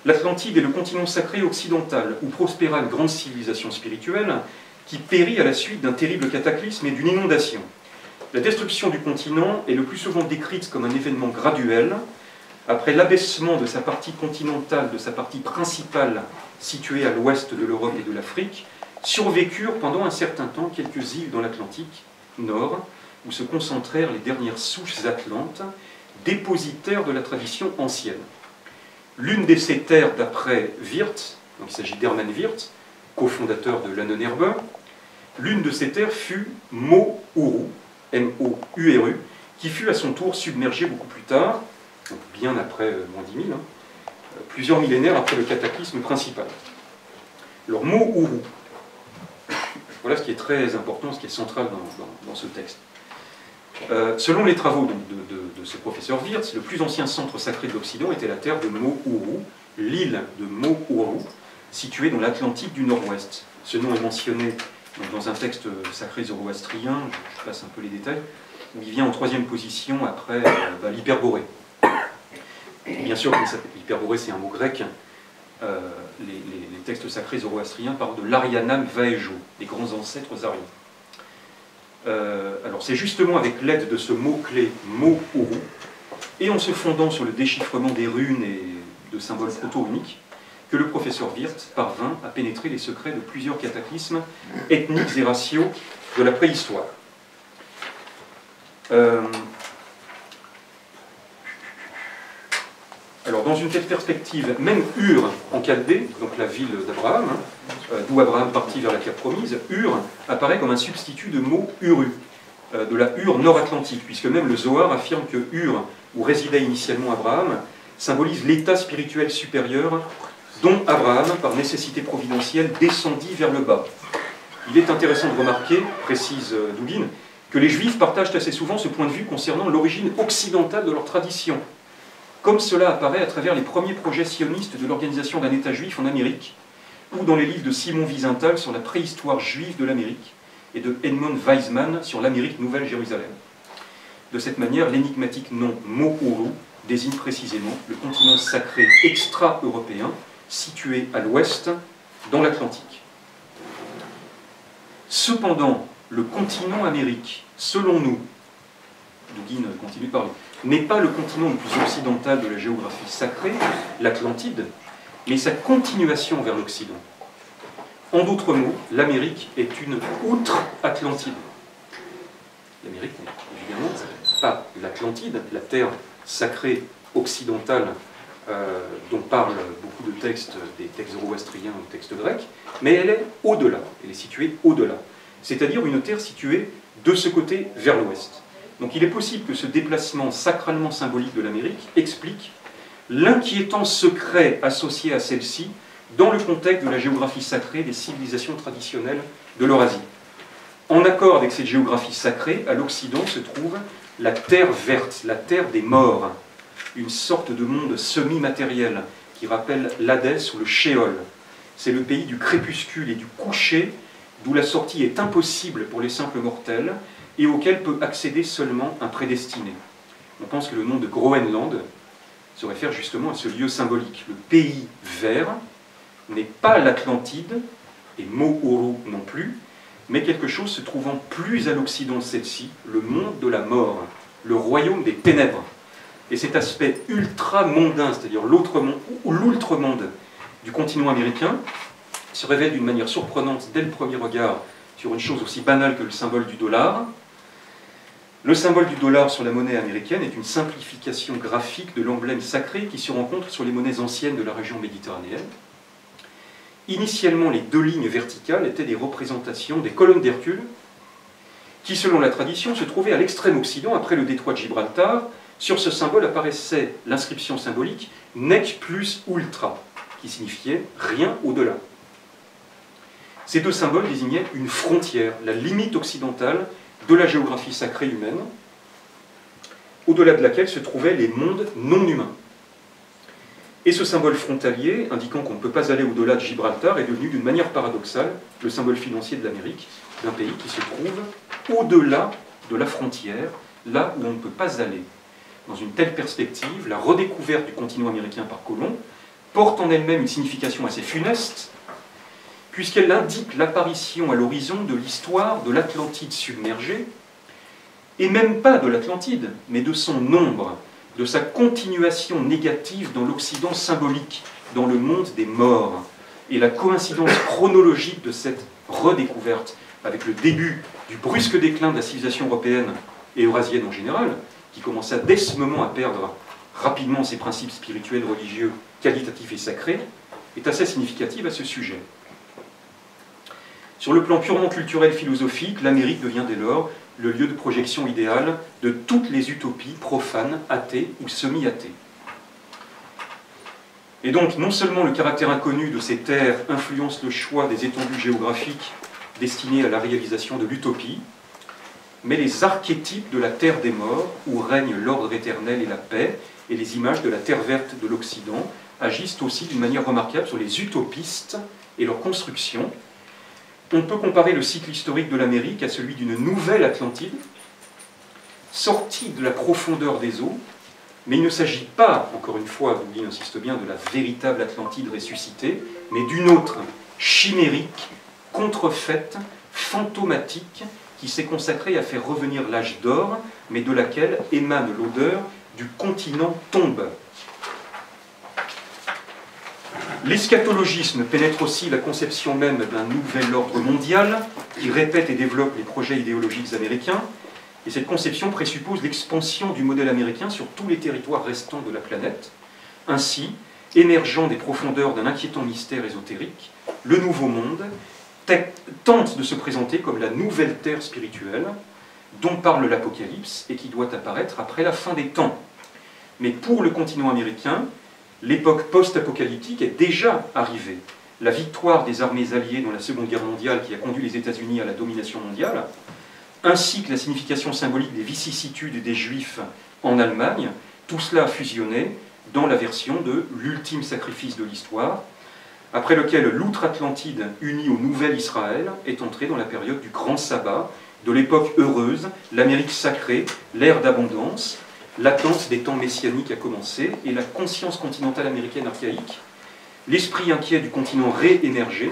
L'Atlantide est le continent sacré occidental, où prospéra une grande civilisation spirituelle qui périt à la suite d'un terrible cataclysme et d'une inondation. La destruction du continent est le plus souvent décrite comme un événement graduel, après l'abaissement de sa partie continentale, de sa partie principale située à l'ouest de l'Europe et de l'Afrique, survécurent pendant un certain temps quelques îles dans l'Atlantique Nord, où se concentrèrent les dernières souches atlantes, dépositaires de la tradition ancienne. L'une de ces terres d'après Wirth, donc il s'agit d'Hermann Wirth, cofondateur de l'Ahnenerbe, l'une de ces terres fut Mo-Uru, M-O-U-R-U, qui fut à son tour submergée beaucoup plus tard, donc bien après moins 10 000, plusieurs millénaires après le cataclysme principal. Alors Mo-Uru, voilà ce qui est très important, ce qui est central dans ce texte. Selon les travaux de ce professeur Wirth, le plus ancien centre sacré de l'Occident était la terre de Mo-Uru, l'île de Mo-Uru, située dans l'Atlantique du Nord-Ouest. Ce nom est mentionné dans un texte sacré zoroastrien, je passe un peu les détails, où il vient en troisième position après l'hyperborée. Bien sûr, l'hyperborée c'est un mot grec, les textes sacrés zoroastriens parlent de l'Arianam Vaejo, les grands ancêtres ariens. Alors c'est justement avec l'aide de ce mot-clé Mo-Uru, et en se fondant sur le déchiffrement des runes et de symboles proto-uniques, que le professeur Wirth parvint à pénétrer les secrets de plusieurs cataclysmes ethniques et raciaux de la préhistoire. Alors, dans une telle perspective, même Ur, en Chaldée, donc la ville d'Abraham, d'où Abraham partit vers la terre promise, Ur apparaît comme un substitut de mot Uru, de la Ur nord-atlantique, puisque même le Zohar affirme que Ur, où résidait initialement Abraham, symbolise l'état spirituel supérieur dont Abraham, par nécessité providentielle, descendit vers le bas. Il est intéressant de remarquer, précise Dugin, que les Juifs partagent assez souvent ce point de vue concernant l'origine occidentale de leur tradition, comme cela apparaît à travers les premiers projets sionistes de l'organisation d'un État juif en Amérique, ou dans les livres de Simon Wiesenthal sur la préhistoire juive de l'Amérique, et de Edmond Weizmann sur l'Amérique Nouvelle-Jérusalem. De cette manière, l'énigmatique nom Mo-Uru désigne précisément le continent sacré extra-européen, situé à l'ouest, dans l'Atlantique. Cependant, le continent Amérique, selon nous, Dugin continue de parler, n'est pas le continent le plus occidental de la géographie sacrée, l'Atlantide, mais sa continuation vers l'Occident. En d'autres mots, l'Amérique est une outre-Atlantide. L'Amérique n'est évidemment pas l'Atlantide, la terre sacrée occidentale dont parlent beaucoup de textes, des textes zoroastriens ou textes grecs, mais elle est au-delà, elle est située au-delà, c'est-à-dire une terre située de ce côté vers l'ouest. Donc il est possible que ce déplacement sacralement symbolique de l'Amérique explique l'inquiétant secret associé à celle-ci dans le contexte de la géographie sacrée des civilisations traditionnelles de l'Eurasie. En accord avec cette géographie sacrée, à l'Occident se trouve la terre verte, la terre des morts, une sorte de monde semi-matériel qui rappelle l'Hadès ou le Sheol. C'est le pays du crépuscule et du coucher, d'où la sortie est impossible pour les simples mortels et auquel peut accéder seulement un prédestiné. On pense que le nom de Groenland se réfère justement à ce lieu symbolique. Le pays vert n'est pas l'Atlantide, et Mo-Uru non plus, mais quelque chose se trouvant plus à l'occident de celle-ci, le monde de la mort, le royaume des ténèbres. Et cet aspect ultra-mondain, c'est-à-dire l'outre-monde du continent américain, se révèle d'une manière surprenante dès le premier regard sur une chose aussi banale que le symbole du dollar. Le symbole du dollar sur la monnaie américaine est une simplification graphique de l'emblème sacré qui se rencontre sur les monnaies anciennes de la région méditerranéenne. Initialement, les deux lignes verticales étaient des représentations des colonnes d'Hercule, qui, selon la tradition, se trouvaient à l'extrême occident, après le détroit de Gibraltar. Sur ce symbole apparaissait l'inscription symbolique « Nec plus ultra », qui signifiait « rien au-delà ». Ces deux symboles désignaient une frontière, la limite occidentale de la géographie sacrée humaine, au-delà de laquelle se trouvaient les mondes non humains. Et ce symbole frontalier, indiquant qu'on ne peut pas aller au-delà de Gibraltar, est devenu d'une manière paradoxale le symbole financier de l'Amérique, d'un pays qui se trouve au-delà de la frontière, là où on ne peut pas aller. Dans une telle perspective, la redécouverte du continent américain par Colomb porte en elle-même une signification assez funeste, puisqu'elle indique l'apparition à l'horizon de l'histoire de l'Atlantide submergée, et même pas de l'Atlantide, mais de son ombre, de sa continuation négative dans l'Occident symbolique, dans le monde des morts. Et la coïncidence chronologique de cette redécouverte avec le début du brusque déclin de la civilisation européenne et eurasienne en général, qui commença dès ce moment à perdre rapidement ses principes spirituels, religieux, qualitatifs et sacrés, est assez significative à ce sujet. Sur le plan purement culturel philosophique, l'Amérique devient dès lors le lieu de projection idéal de toutes les utopies profanes, athées ou semi-athées. Et donc, non seulement le caractère inconnu de ces terres influence le choix des étendues géographiques destinées à la réalisation de l'utopie, mais les archétypes de la terre des morts, où règne l'ordre éternel et la paix, et les images de la terre verte de l'Occident, agissent aussi d'une manière remarquable sur les utopistes et leur construction. On peut comparer le cycle historique de l'Amérique à celui d'une nouvelle Atlantide, sortie de la profondeur des eaux, mais il ne s'agit pas, encore une fois, Dugin insiste bien, de la véritable Atlantide ressuscitée, mais d'une autre, chimérique, contrefaite, fantomatique, qui s'est consacrée à faire revenir l'âge d'or, mais de laquelle émane l'odeur du continent tombe. L'eschatologisme pénètre aussi la conception même d'un nouvel ordre mondial qui répète et développe les projets idéologiques américains, et cette conception présuppose l'expansion du modèle américain sur tous les territoires restants de la planète. Ainsi, émergeant des profondeurs d'un inquiétant mystère ésotérique, le Nouveau Monde tente de se présenter comme la nouvelle terre spirituelle dont parle l'Apocalypse et qui doit apparaître après la fin des temps. Mais pour le continent américain, l'époque post-apocalyptique est déjà arrivée. La victoire des armées alliées dans la Seconde Guerre mondiale qui a conduit les États-Unis à la domination mondiale, ainsi que la signification symbolique des vicissitudes des Juifs en Allemagne, tout cela a fusionné dans la version de l'ultime sacrifice de l'histoire, après lequel l'outre-Atlantide, unie au nouvel Israël, est entré dans la période du grand sabbat, de l'époque heureuse, l'Amérique sacrée, l'ère d'abondance. L'attente des temps messianiques a commencé, et la conscience continentale américaine archaïque, l'esprit inquiet du continent réémergé,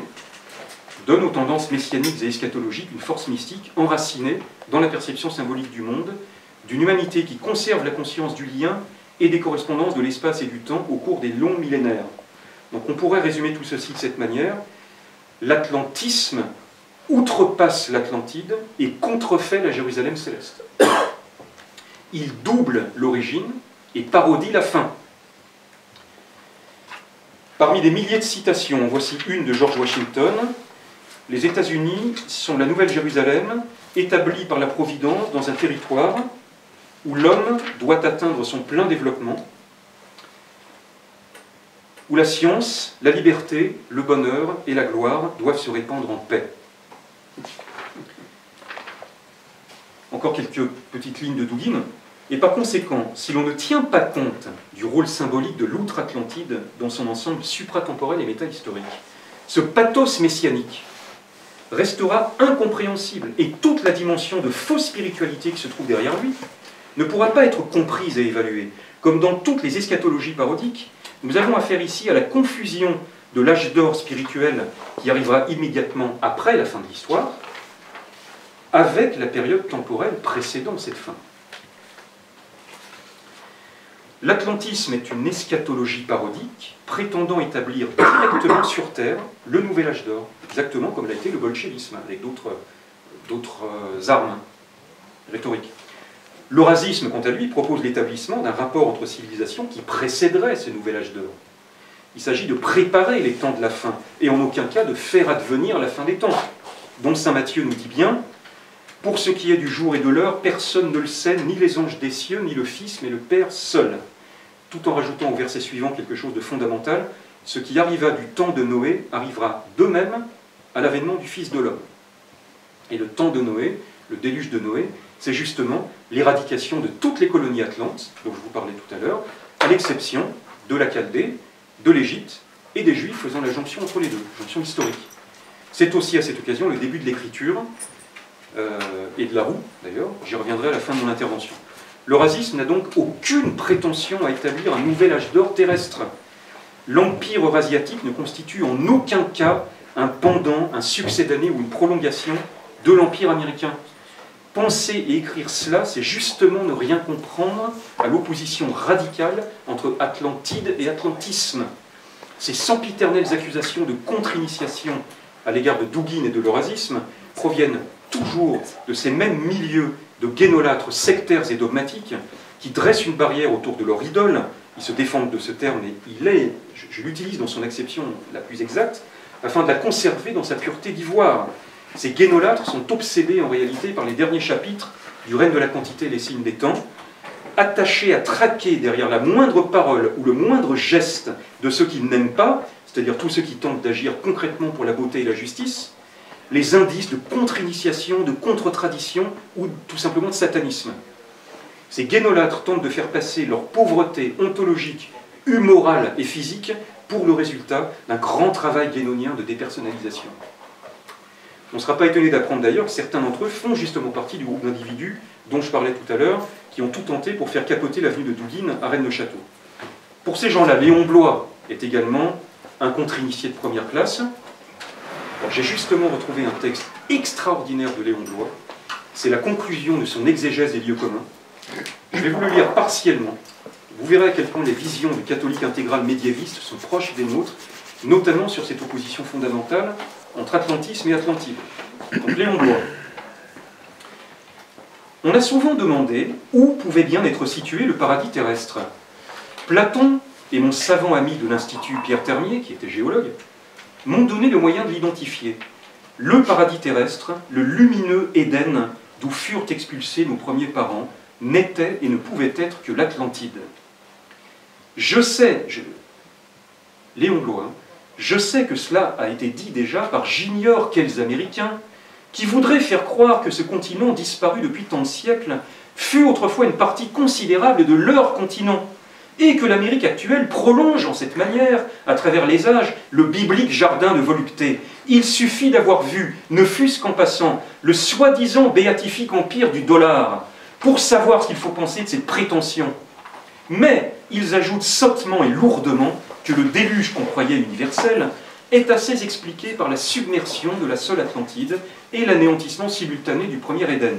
donne aux tendances messianiques et eschatologiques une force mystique enracinée dans la perception symbolique du monde, d'une humanité qui conserve la conscience du lien et des correspondances de l'espace et du temps au cours des longs millénaires. Donc on pourrait résumer tout ceci de cette manière: l'atlantisme outrepasse l'Atlantide et contrefait la Jérusalem céleste. Il double l'origine et parodie la fin. Parmi des milliers de citations, voici une de George Washington. Les États-Unis sont la Nouvelle Jérusalem, établie par la Providence dans un territoire où l'homme doit atteindre son plein développement, où la science, la liberté, le bonheur et la gloire doivent se répandre en paix. Encore quelques petites lignes de Dugin. Et par conséquent, si l'on ne tient pas compte du rôle symbolique de l'outre-Atlantide dans son ensemble supratemporel et métahistorique, ce pathos messianique restera incompréhensible, et toute la dimension de fausse spiritualité qui se trouve derrière lui ne pourra pas être comprise et évaluée. Comme dans toutes les eschatologies parodiques, nous avons affaire ici à la confusion de l'âge d'or spirituel qui arrivera immédiatement après la fin de l'histoire, avec la période temporelle précédant cette fin. L'atlantisme est une eschatologie parodique prétendant établir directement sur Terre le nouvel âge d'or, exactement comme l'a été le bolchevisme, avec d'autres armes rhétoriques. L'eurasisme, quant à lui, propose l'établissement d'un rapport entre civilisations qui précéderait ce nouvel âge d'or. Il s'agit de préparer les temps de la fin, et en aucun cas de faire advenir la fin des temps, dont saint Matthieu nous dit bien: « Pour ce qui est du jour et de l'heure, personne ne le sait, ni les anges des cieux, ni le Fils, mais le Père seul. » Tout en rajoutant au verset suivant quelque chose de fondamental: « Ce qui arriva du temps de Noé arrivera de même à l'avènement du Fils de l'homme. » Et le temps de Noé, le déluge de Noé, c'est justement l'éradication de toutes les colonies atlantes, dont je vous parlais tout à l'heure, à l'exception de la Chaldée, de l'Égypte et des Juifs faisant la jonction entre les deux, jonction historique. C'est aussi à cette occasion le début de l'écriture, et de la roue d'ailleurs, j'y reviendrai à la fin de mon intervention. L'eurasisme n'a donc aucune prétention à établir un nouvel âge d'or terrestre. l'empire eurasiatique ne constitue en aucun cas un pendant, un succédané ou une prolongation de l'empire américain. Penser et écrire cela, c'est justement ne rien comprendre à l'opposition radicale entre Atlantide et atlantisme. Ces sempiternelles accusations de contre-initiation à l'égard de Dugin et de l'eurasisme proviennent toujours de ces mêmes milieux de guénolâtres sectaires et dogmatiques qui dressent une barrière autour de leur idole. Ils se défendent de ce terme, et je l'utilise dans son acception la plus exacte, afin de la conserver dans sa pureté d'ivoire. Ces guénolâtres sont obsédés en réalité par les derniers chapitres du règne de la quantité et les signes des temps, attachés à traquer derrière la moindre parole ou le moindre geste de ceux qu'ils n'aiment pas, c'est-à-dire tous ceux qui tentent d'agir concrètement pour la beauté et la justice, les indices de contre-initiation, de contre-tradition ou tout simplement de satanisme. Ces guénolâtres tentent de faire passer leur pauvreté ontologique, humorale et physique pour le résultat d'un grand travail guénonien de dépersonnalisation. On ne sera pas étonné d'apprendre d'ailleurs que certains d'entre eux font justement partie du groupe d'individus dont je parlais tout à l'heure, qui ont tout tenté pour faire capoter l'avenue de Dugin à Rennes-le-Château. Pour ces gens-là, Léon Bloy est également un contre-initié de première classe. J'ai justement retrouvé un texte extraordinaire de Léon Bloy. C'est la conclusion de son exégèse des lieux communs. Je vais vous le lire partiellement. Vous verrez à quel point les visions du catholique intégral médiéviste sont proches des nôtres, notamment sur cette opposition fondamentale entre atlantisme et atlantide. Donc Léon Bloy. On a souvent demandé où pouvait bien être situé le paradis terrestre. Platon et mon savant ami de l'Institut Pierre Termier, qui était géologue, m'ont donné le moyen de l'identifier. Le paradis terrestre, le lumineux Éden, d'où furent expulsés nos premiers parents, n'était et ne pouvait être que l'Atlantide. Je sais, Léon Bloy, je sais que cela a été dit déjà par j'ignore quels Américains qui voudraient faire croire que ce continent disparu depuis tant de siècles fut autrefois une partie considérable de leur continent, et que l'Amérique actuelle prolonge en cette manière, à travers les âges, le biblique jardin de volupté. Il suffit d'avoir vu, ne fût-ce qu'en passant, le soi-disant béatifique empire du dollar, pour savoir ce qu'il faut penser de cette prétention. Mais ils ajoutent sottement et lourdement que le déluge qu'on croyait universel est assez expliqué par la submersion de la seule Atlantide et l'anéantissement simultané du premier Éden.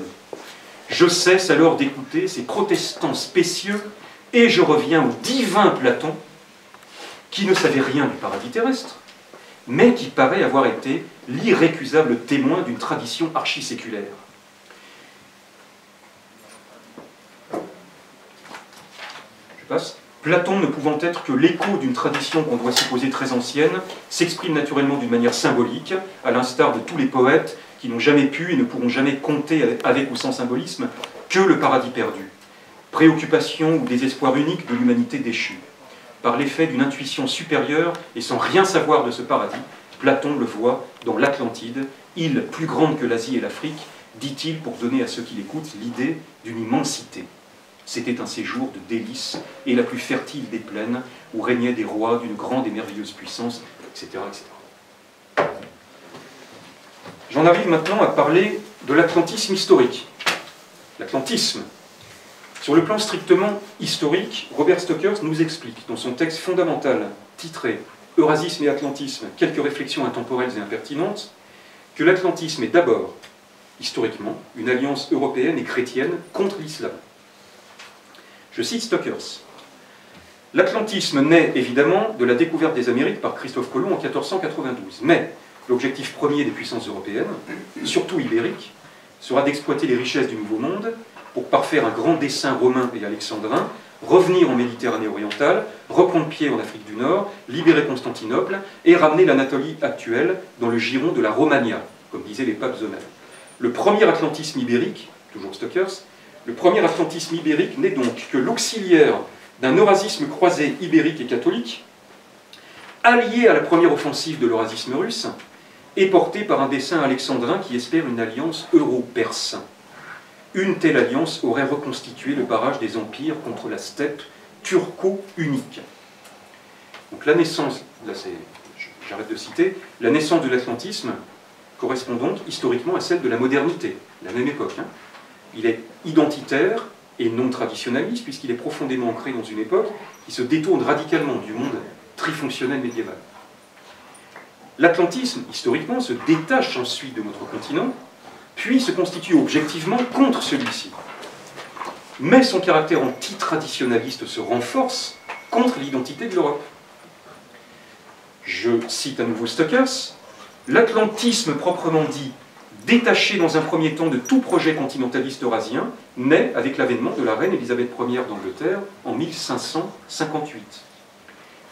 Je cesse alors d'écouter ces protestants spécieux et je reviens au divin Platon, qui ne savait rien du paradis terrestre, mais qui paraît avoir été l'irrécusable témoin d'une tradition archiséculaire. Je passe. Platon, ne pouvant être que l'écho d'une tradition qu'on doit supposer très ancienne, s'exprime naturellement d'une manière symbolique, à l'instar de tous les poètes qui n'ont jamais pu et ne pourront jamais compter avec ou sans symbolisme que le paradis perdu. Préoccupation ou désespoir unique de l'humanité déchue. Par l'effet d'une intuition supérieure et sans rien savoir de ce paradis, Platon le voit dans l'Atlantide, île plus grande que l'Asie et l'Afrique, dit-il pour donner à ceux qui l'écoutent l'idée d'une immensité. C'était un séjour de délices et la plus fertile des plaines, où régnaient des rois d'une grande et merveilleuse puissance, etc. etc. J'en arrive maintenant à parler de l'atlantisme historique. L'atlantisme. Sur le plan strictement historique, Robert Stokers nous explique, dans son texte fondamental, titré « Eurasisme et atlantisme, quelques réflexions intemporelles et impertinentes », que l'atlantisme est d'abord, historiquement, une alliance européenne et chrétienne contre l'islam. Je cite Stokers. « L'atlantisme naît évidemment de la découverte des Amériques par Christophe Colomb en 1492, mais l'objectif premier des puissances européennes, surtout ibériques, sera d'exploiter les richesses du Nouveau Monde pour parfaire un grand dessein romain et alexandrin, revenir en Méditerranée orientale, reprendre pied en Afrique du Nord, libérer Constantinople et ramener l'Anatolie actuelle dans le giron de la Romagna, comme disaient les papes eux-mêmes. Le premier atlantisme ibérique, toujours Stokers, le premier atlantisme ibérique n'est donc que l'auxiliaire d'un eurasisme croisé ibérique et catholique, allié à la première offensive de l'eurasisme russe, et porté par un dessein alexandrin qui espère une alliance euro-perse. Une telle alliance aurait reconstitué le barrage des empires contre la steppe turco-unique. Donc la naissance, là j'arrête de citer, la naissance de l'atlantisme correspond donc historiquement à celle de la modernité, la même époque. Il est identitaire et non traditionnaliste, puisqu'il est profondément ancré dans une époque qui se détourne radicalement du monde trifonctionnelle médiévale. L'atlantisme, historiquement, se détache ensuite de notre continent, puis se constitue objectivement contre celui-ci. Mais son caractère anti-traditionnaliste se renforce contre l'identité de l'Europe. Je cite à nouveau Stockers, « L'atlantisme proprement dit, détaché dans un premier temps de tout projet continentaliste eurasien, naît avec l'avènement de la reine Élisabeth Ier d'Angleterre en 1558.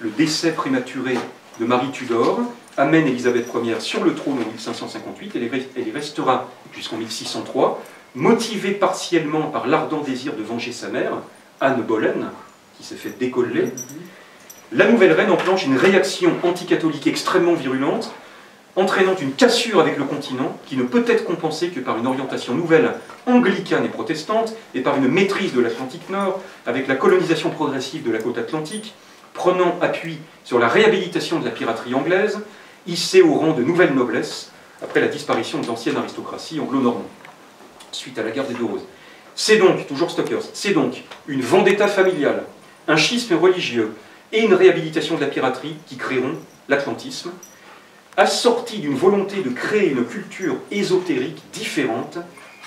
Le décès prématuré de Marie Tudor amène Élisabeth Ier sur le trône en 1558 et elle y restera jusqu'en 1603, motivée partiellement par l'ardent désir de venger sa mère, Anne Boleyn, qui s'est fait décoller. La nouvelle reine enclenche une réaction anticatholique extrêmement virulente, entraînant une cassure avec le continent qui ne peut être compensée que par une orientation nouvelle anglicane et protestante et par une maîtrise de l'Atlantique Nord, avec la colonisation progressive de la côte atlantique, prenant appui sur la réhabilitation de la piraterie anglaise, hissée au rang de nouvelle noblesse, après la disparition de l'ancienne aristocratie anglo-normande, suite à la guerre des Deux Roses. C'est donc, toujours Stockers, c'est donc une vendetta familiale, un schisme religieux et une réhabilitation de la piraterie qui créeront l'atlantisme, assortie d'une volonté de créer une culture ésotérique différente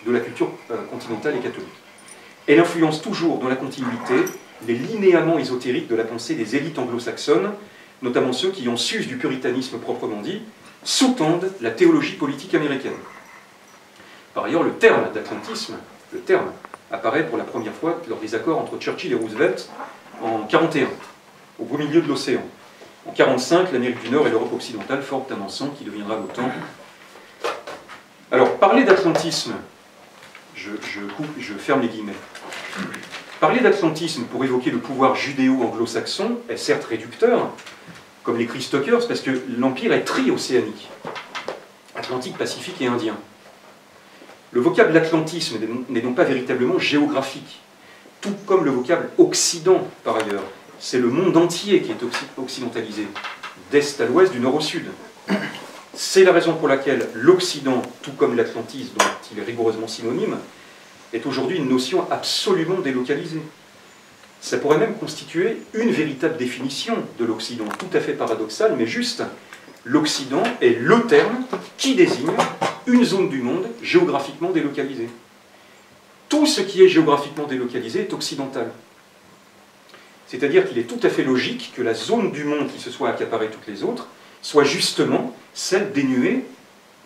de la culture continentale et catholique. Elle influence toujours dans la continuité les linéaments ésotériques de la pensée des élites anglo-saxonnes, notamment ceux qui, en sus du puritanisme proprement dit, sous-tendent la théologie politique américaine. Par ailleurs, le terme d'atlantisme, le terme, apparaît pour la première fois lors des accords entre Churchill et Roosevelt en 1941, au beau milieu de l'océan. En 1945, l'Amérique du Nord et l'Europe occidentale forment un ensemble qui deviendra l'OTAN. Alors, parler d'atlantisme, je ferme les guillemets. Parler d'atlantisme pour évoquer le pouvoir judéo-anglo-saxon est certes réducteur, comme l'écrit Stockers, parce que l'Empire est tri-océanique, Atlantique, Pacifique et Indien. Le vocable d'atlantisme n'est donc pas véritablement géographique, tout comme le vocable Occident, par ailleurs. C'est le monde entier qui est occidentalisé, d'est à l'ouest, du nord au sud. C'est la raison pour laquelle l'Occident, tout comme l'Atlantisme, dont il est rigoureusement synonyme, est aujourd'hui une notion absolument délocalisée. Ça pourrait même constituer une véritable définition de l'Occident, tout à fait paradoxale, mais juste. L'Occident est le terme qui désigne une zone du monde géographiquement délocalisée. Tout ce qui est géographiquement délocalisé est occidental. C'est-à-dire qu'il est tout à fait logique que la zone du monde qui se soit accaparée toutes les autres soit justement celle dénuée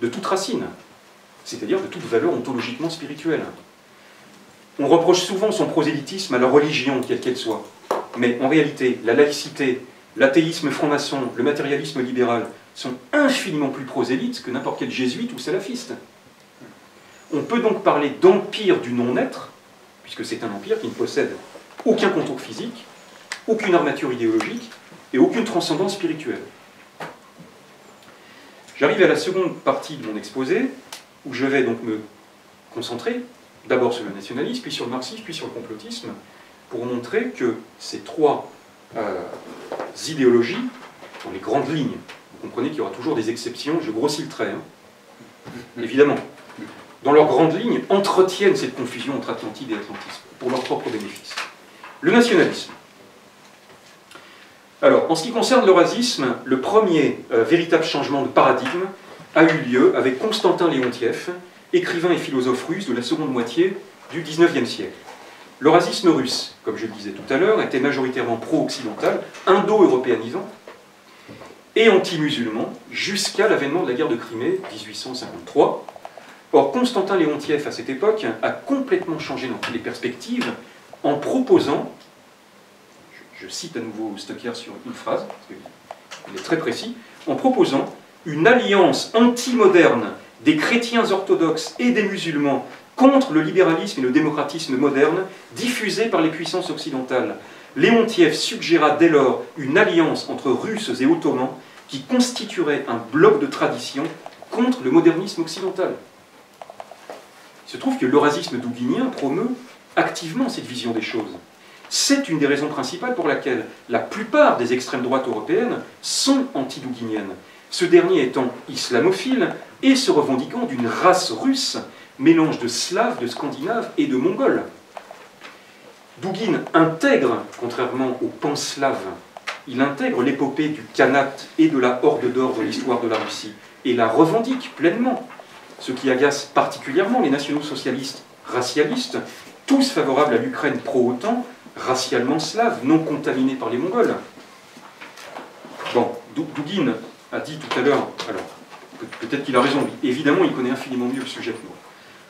de toute racine, c'est-à-dire de toute valeur ontologiquement spirituelle. On reproche souvent son prosélytisme à la religion, quelle qu'elle soit. Mais en réalité, la laïcité, l'athéisme franc-maçon, le matérialisme libéral sont infiniment plus prosélytes que n'importe quel jésuite ou salafiste. On peut donc parler d'empire du non-être, puisque c'est un empire qui ne possède aucun contour physique, aucune armature idéologique et aucune transcendance spirituelle. J'arrive à la seconde partie de mon exposé, où je vais donc me concentrer d'abord sur le nationalisme, puis sur le marxisme, puis sur le complotisme, pour montrer que ces trois idéologies, dans les grandes lignes, vous comprenez qu'il y aura toujours des exceptions, je grossis le trait, hein, évidemment, dans leurs grandes lignes, entretiennent cette confusion entre Atlantide et atlantisme, pour leur propre bénéfice. Le nationalisme. Alors, en ce qui concerne l'eurasisme, le premier véritable changement de paradigme a eu lieu avec Constantin Léontiev, écrivain et philosophe russe de la seconde moitié du XIXe siècle. L'eurasisme russe, comme je le disais tout à l'heure, était majoritairement pro-occidental, indo-européanisant et anti-musulman jusqu'à l'avènement de la guerre de Crimée, 1853. Or, Constantin Léontiev, à cette époque, a complètement changé les perspectives en proposant, je cite à nouveau Stockers sur une phrase, parce qu'il est très précis, en proposant une alliance anti-moderne des chrétiens orthodoxes et des musulmans contre le libéralisme et le démocratisme moderne diffusé par les puissances occidentales. Léontiev suggéra dès lors une alliance entre Russes et Ottomans qui constituerait un bloc de tradition contre le modernisme occidental. Il se trouve que l'eurasisme douginien promeut activement cette vision des choses. C'est une des raisons principales pour laquelle la plupart des extrêmes droites européennes sont anti-douginiennes, ce dernier étant islamophile et se revendiquant d'une race russe, mélange de slaves, de scandinaves et de mongols. Douguin intègre, contrairement aux pan-slaves il intègre l'épopée du Khanat et de la Horde d'Or de l'histoire de la Russie, et la revendique pleinement, ce qui agace particulièrement les nationaux-socialistes racialistes, tous favorables à l'Ukraine pro-OTAN, racialement slave, non contaminé par les Mongols. Bon, Douguine a dit tout à l'heure, alors peut-être qu'il a raison, évidemment il connaît infiniment mieux le sujet que moi.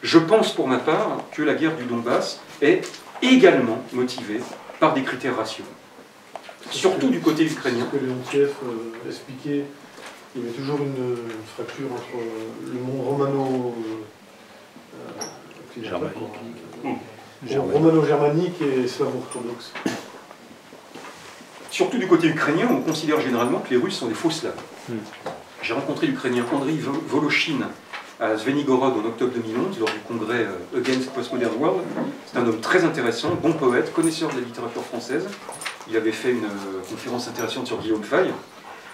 Je pense pour ma part que la guerre du Donbass est également motivée par des critères raciaux, surtout du côté ukrainien. Ce que Leontiev expliquait, il y avait toujours une fracture entre le monde romano-germanique et slavo-orthodoxe. Surtout du côté ukrainien, on considère généralement que les Russes sont des faux Slaves. J'ai rencontré l'Ukrainien Andriy Voloshin à Zvenigorod en octobre 2011, lors du congrès Against Postmodern World. C'est un homme très intéressant, bon poète, connaisseur de la littérature française. Il avait fait une conférence intéressante sur Guillaume Fay.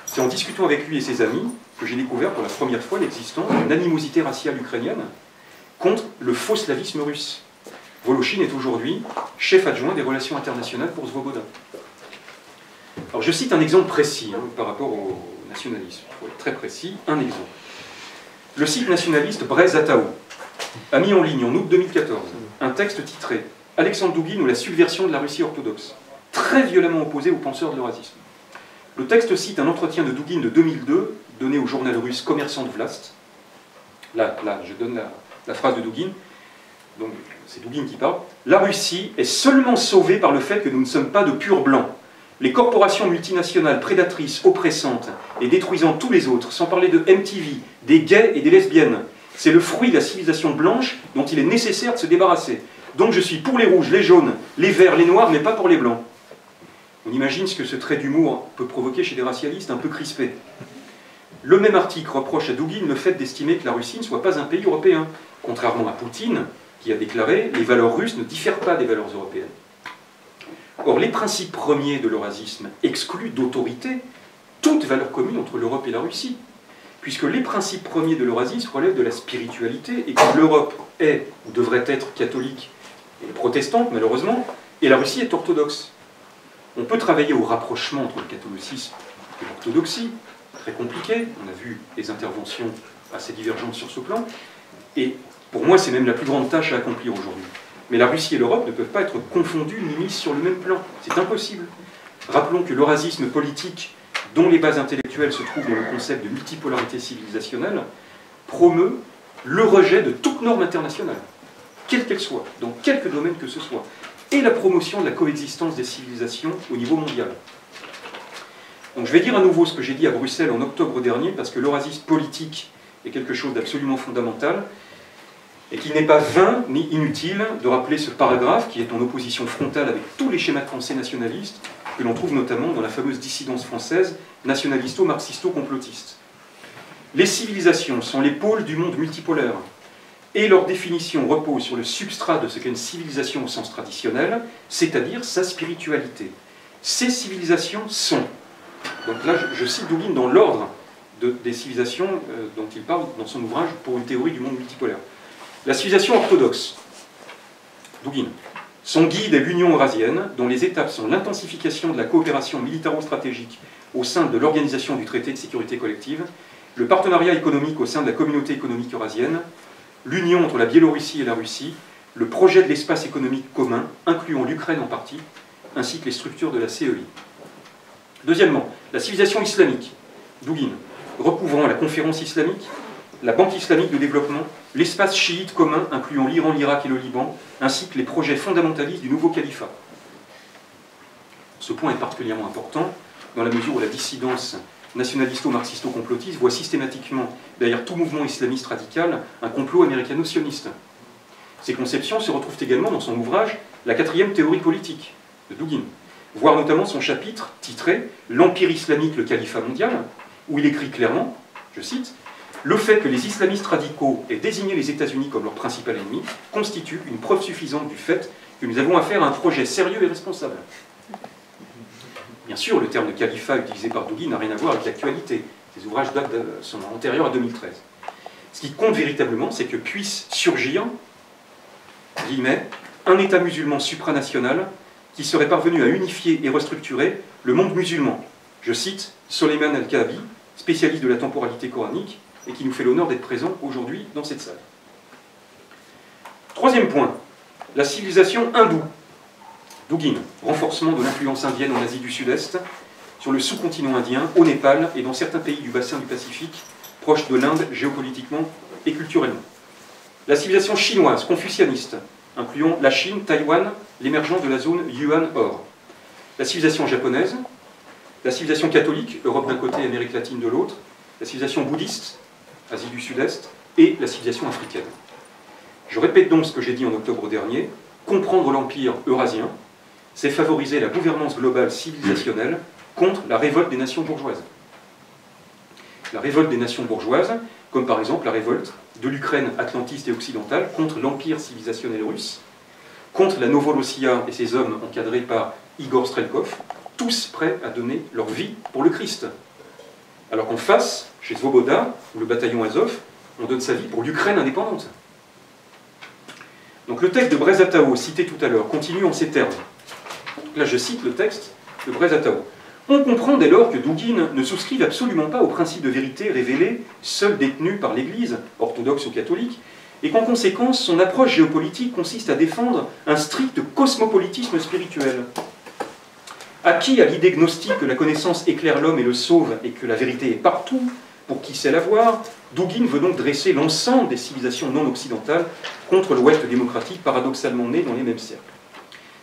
C'est en discutant avec lui et ses amis que j'ai découvert pour la première fois l'existence d'une animosité raciale ukrainienne contre le faux slavisme russe. Voloshin est aujourd'hui chef adjoint des relations internationales pour Svoboda. Alors je cite un exemple précis par rapport au nationalisme. Pour être très précis, un exemple. Le site nationaliste Brez-Atao a mis en ligne en août 2014 un texte titré « Alexandre Douguine ou la subversion de la Russie orthodoxe », très violemment opposé aux penseurs de l'eurasisme. Le texte cite un entretien de Douguine de 2002, donné au journal russe Commerçant de Vlast. Là, je donne la phrase de Douguine. Donc, c'est Douguine qui parle. « La Russie est seulement sauvée par le fait que nous ne sommes pas de purs blancs. Les corporations multinationales prédatrices, oppressantes et détruisant tous les autres, sans parler de MTV, des gays et des lesbiennes, c'est le fruit de la civilisation blanche dont il est nécessaire de se débarrasser. Donc je suis pour les rouges, les jaunes, les verts, les noirs, mais pas pour les blancs. » On imagine ce que ce trait d'humour peut provoquer chez des racialistes un peu crispés. Le même article reproche à Douguine le fait d'estimer que la Russie ne soit pas un pays européen. Contrairement à Poutine, qui a déclaré « les valeurs russes ne diffèrent pas des valeurs européennes ». Or, les principes premiers de l'eurasisme excluent d'autorité toute valeur commune entre l'Europe et la Russie, puisque les principes premiers de l'eurasisme relèvent de la spiritualité et que l'Europe est, ou devrait être, catholique et protestante, malheureusement, et la Russie est orthodoxe. On peut travailler au rapprochement entre le catholicisme et l'orthodoxie, très compliqué, on a vu les interventions assez divergentes sur ce plan, et pour moi c'est même la plus grande tâche à accomplir aujourd'hui. Mais la Russie et l'Europe ne peuvent pas être confondues ni mises sur le même plan. C'est impossible. Rappelons que l'eurasisme politique, dont les bases intellectuelles se trouvent dans le concept de multipolarité civilisationnelle, promeut le rejet de toute norme internationale, quelle qu'elle soit, dans quelque domaine que ce soit, et la promotion de la coexistence des civilisations au niveau mondial. Donc je vais dire à nouveau ce que j'ai dit à Bruxelles en octobre dernier, parce que l'eurasisme politique est quelque chose d'absolument fondamental, et qu'il n'est pas vain ni inutile de rappeler ce paragraphe qui est en opposition frontale avec tous les schémas de pensée nationalistes que l'on trouve notamment dans la fameuse dissidence française nationalisto-marxisto-complotiste. Les civilisations sont les pôles du monde multipolaire et leur définition repose sur le substrat de ce qu'est une civilisation au sens traditionnel, c'est-à-dire sa spiritualité. Ces civilisations sont, donc là je cite Douguine dans l'ordre des civilisations dont il parle dans son ouvrage pour une théorie du monde multipolaire. La civilisation orthodoxe, Douguine, son guide est l'Union eurasienne, dont les étapes sont l'intensification de la coopération militaro-stratégique au sein de l'Organisation du traité de sécurité collective, le partenariat économique au sein de la communauté économique eurasienne, l'union entre la Biélorussie et la Russie, le projet de l'espace économique commun, incluant l'Ukraine en partie, ainsi que les structures de la CEI. Deuxièmement, la civilisation islamique, Douguine, recouvrant la conférence islamique, la Banque islamique de développement, l'espace chiite commun incluant l'Iran, l'Irak et le Liban, ainsi que les projets fondamentalistes du nouveau califat. Ce point est particulièrement important dans la mesure où la dissidence nationalisto-marxisto-complotiste voit systématiquement derrière tout mouvement islamiste radical un complot américano-sioniste. Ces conceptions se retrouvent également dans son ouvrage « La quatrième théorie politique » de Douguine, voire notamment son chapitre titré « L'Empire islamique, le califat mondial », où il écrit clairement, je cite, « Le fait que les islamistes radicaux aient désigné les États-Unis comme leur principal ennemi constitue une preuve suffisante du fait que nous avons affaire à un projet sérieux et responsable. » Bien sûr, le terme de califat utilisé par Douguine n'a rien à voir avec l'actualité. Ces ouvrages sont antérieurs à 2013. Ce qui compte véritablement, c'est que puisse surgir, guillemets, un État musulman supranational qui serait parvenu à unifier et restructurer le monde musulman. Je cite Soleiman Al-Kahabi, spécialiste de la temporalité coranique, et qui nous fait l'honneur d'être présent aujourd'hui dans cette salle. Troisième point, la civilisation hindoue. Dugin, renforcement de l'influence indienne en Asie du Sud-Est, sur le sous-continent indien, au Népal et dans certains pays du bassin du Pacifique, proches de l'Inde géopolitiquement et culturellement. La civilisation chinoise, confucianiste, incluant la Chine, Taïwan, l'émergence de la zone Yuan-Or. La civilisation japonaise, la civilisation catholique, Europe d'un côté, Amérique latine de l'autre, la civilisation bouddhiste, Asie du Sud-Est, et la civilisation africaine. Je répète donc ce que j'ai dit en octobre dernier, comprendre l'empire eurasien, c'est favoriser la gouvernance globale civilisationnelle contre la révolte des nations bourgeoises. La révolte des nations bourgeoises, comme par exemple la révolte de l'Ukraine atlantiste et occidentale contre l'empire civilisationnel russe, contre la Novorossia et ses hommes encadrés par Igor Strelkov, tous prêts à donner leur vie pour le Christ. Alors qu'en face, chez Svoboda, ou le bataillon Azov, on donne sa vie pour l'Ukraine indépendante. Donc le texte de Breza-Tao, cité tout à l'heure, continue en ces termes. Là, je cite le texte de Breza-Tao. On comprend dès lors que Dugin ne souscrive absolument pas au principe de vérité révélé, seul détenu par l'Église, orthodoxe ou catholique, et qu'en conséquence, son approche géopolitique consiste à défendre un strict cosmopolitisme spirituel. Acquis à l'idée gnostique que la connaissance éclaire l'homme et le sauve, et que la vérité est partout, pour qui sait la voir, Dugin veut donc dresser l'ensemble des civilisations non occidentales contre l'Ouest démocratique paradoxalement né dans les mêmes cercles.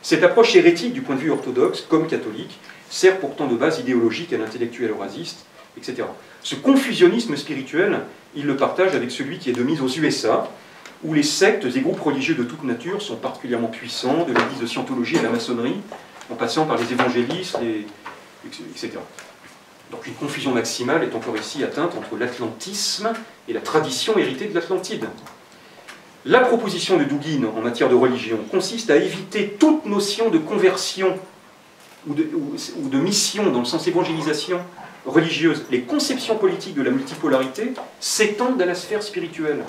Cette approche hérétique du point de vue orthodoxe, comme catholique, sert pourtant de base idéologique à l'intellectuel eurasiste, etc. Ce confusionnisme spirituel, il le partage avec celui qui est de mise aux USA, où les sectes et groupes religieux de toute nature sont particulièrement puissants, de l'église de Scientologie à la maçonnerie, en passant par les évangélistes, etc. Donc une confusion maximale est encore ici atteinte entre l'atlantisme et la tradition héritée de l'Atlantide. La proposition de Dugin en matière de religion consiste à éviter toute notion de conversion ou de mission dans le sens évangélisation religieuse. Les conceptions politiques de la multipolarité s'étendent à la sphère spirituelle.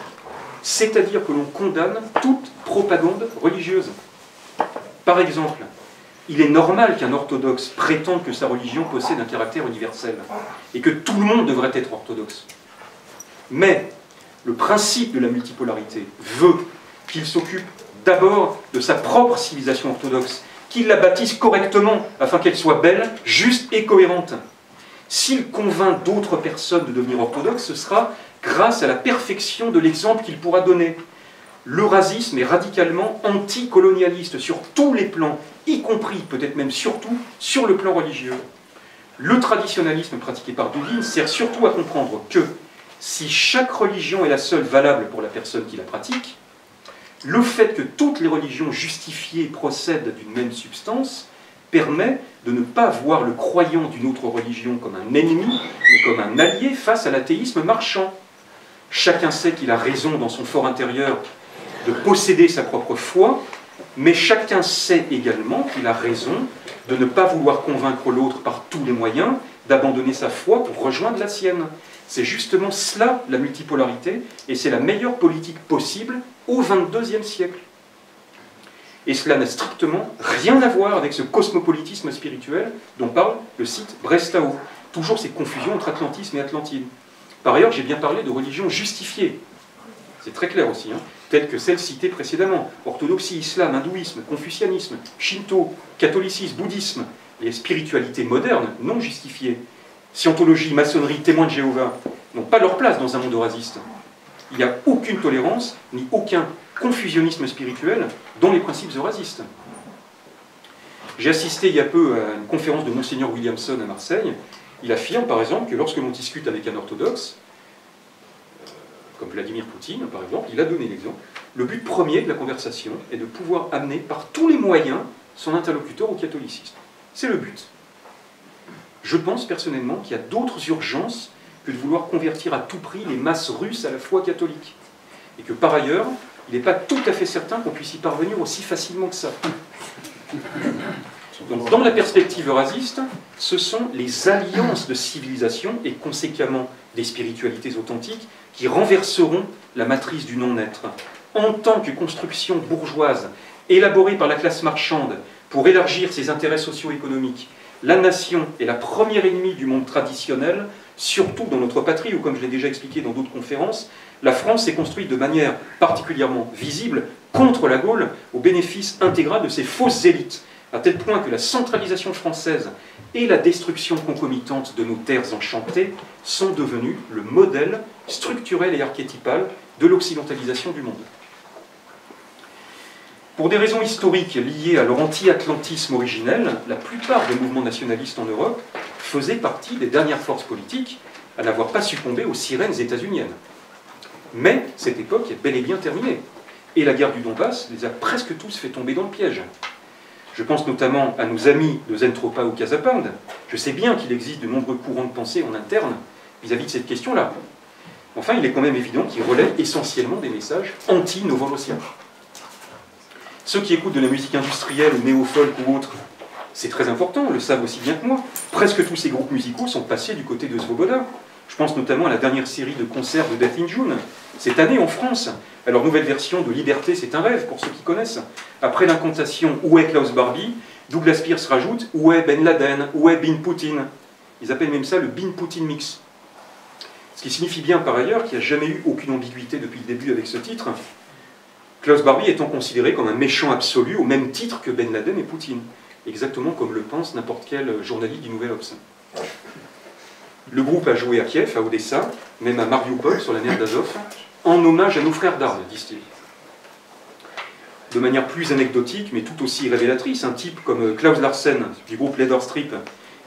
C'est-à-dire que l'on condamne toute propagande religieuse. Par exemple, il est normal qu'un orthodoxe prétende que sa religion possède un caractère universel et que tout le monde devrait être orthodoxe. Mais le principe de la multipolarité veut qu'il s'occupe d'abord de sa propre civilisation orthodoxe, qu'il la bâtisse correctement afin qu'elle soit belle, juste et cohérente. S'il convainc d'autres personnes de devenir orthodoxes, ce sera grâce à la perfection de l'exemple qu'il pourra donner. L'eurasisme est radicalement anticolonialiste sur tous les plans, y compris, peut-être même surtout, sur le plan religieux. Le traditionnalisme pratiqué par Dugin sert surtout à comprendre que si chaque religion est la seule valable pour la personne qui la pratique, le fait que toutes les religions justifiées procèdent d'une même substance permet de ne pas voir le croyant d'une autre religion comme un ennemi, mais comme un allié face à l'athéisme marchand. Chacun sait qu'il a raison dans son fort intérieur de posséder sa propre foi, mais chacun sait également qu'il a raison de ne pas vouloir convaincre l'autre par tous les moyens, d'abandonner sa foi pour rejoindre la sienne. C'est justement cela, la multipolarité, et c'est la meilleure politique possible au XXIe siècle. Et cela n'a strictement rien à voir avec ce cosmopolitisme spirituel dont parle le site Breza-Tao. Toujours ces confusions entre atlantisme et atlantide. Par ailleurs, j'ai bien parlé de religions justifiées. C'est très clair aussi, telles que celles citées précédemment. Orthodoxie, islam, hindouisme, confucianisme, shinto, catholicisme, bouddhisme, les spiritualités modernes non justifiées. Scientologie, maçonnerie, témoins de Jéhovah n'ont pas leur place dans un monde eurasiste. Il n'y a aucune tolérance, ni aucun confusionnisme spirituel dans les principes eurasistes. J'ai assisté il y a peu à une conférence de Monseigneur Williamson à Marseille. Il affirme par exemple que lorsque l'on discute avec un orthodoxe, comme Vladimir Poutine par exemple, il a donné l'exemple, le but premier de la conversation est de pouvoir amener par tous les moyens son interlocuteur au catholicisme. C'est le but. Je pense personnellement qu'il y a d'autres urgences que de vouloir convertir à tout prix les masses russes à la foi catholique. Et que par ailleurs, il n'est pas tout à fait certain qu'on puisse y parvenir aussi facilement que ça. Donc, dans la perspective eurasiste, ce sont les alliances de civilisation et conséquemment des spiritualités authentiques qui renverseront la matrice du non-être. En tant que construction bourgeoise élaborée par la classe marchande pour élargir ses intérêts socio-économiques. La nation est la première ennemie du monde traditionnel, surtout dans notre patrie, où, comme je l'ai déjà expliqué dans d'autres conférences, la France s'est construite de manière particulièrement visible contre la Gaule, au bénéfice intégral de ses fausses élites, à tel point que la centralisation française et la destruction concomitante de nos terres enchantées sont devenues le modèle structurel et archétypal de l'occidentalisation du monde. Pour des raisons historiques liées à leur anti-atlantisme originel, la plupart des mouvements nationalistes en Europe faisaient partie des dernières forces politiques à n'avoir pas succombé aux sirènes états-uniennes. Mais cette époque est bel et bien terminée, et la guerre du Donbass les a presque tous fait tomber dans le piège. Je pense notamment à nos amis de Zentropa ou Casapund. Je sais bien qu'il existe de nombreux courants de pensée en interne vis-à-vis de cette question-là. Enfin, il est quand même évident qu'ils relaient essentiellement des messages anti-novorossiens. Ceux qui écoutent de la musique industrielle ou néo-folk ou autre, c'est très important, le savent aussi bien que moi. Presque tous ces groupes musicaux sont passés du côté de Svoboda. Je pense notamment à la dernière série de concerts de Death in June, cette année en France, à leur nouvelle version de Liberté, c'est un rêve, pour ceux qui connaissent. Après l'incantation « Où est Klaus Barbie ?», Douglas Pierce rajoute « Où est Ben Laden ? Où est Bin Poutine ?» Ils appellent même ça le Bin Poutine Mix. Ce qui signifie bien par ailleurs qu'il n'y a jamais eu aucune ambiguïté depuis le début avec ce titre, Klaus Barbie étant considéré comme un méchant absolu au même titre que Ben Laden et Poutine, exactement comme le pense n'importe quel journaliste du Nouvel Obs. Le groupe a joué à Kiev, à Odessa, même à Mariupol, sur la mer d'Azov, en hommage à nos frères d'armes, disent-ils. De manière plus anecdotique, mais tout aussi révélatrice, un type comme Klaus Larsen, du groupe Leather Strip,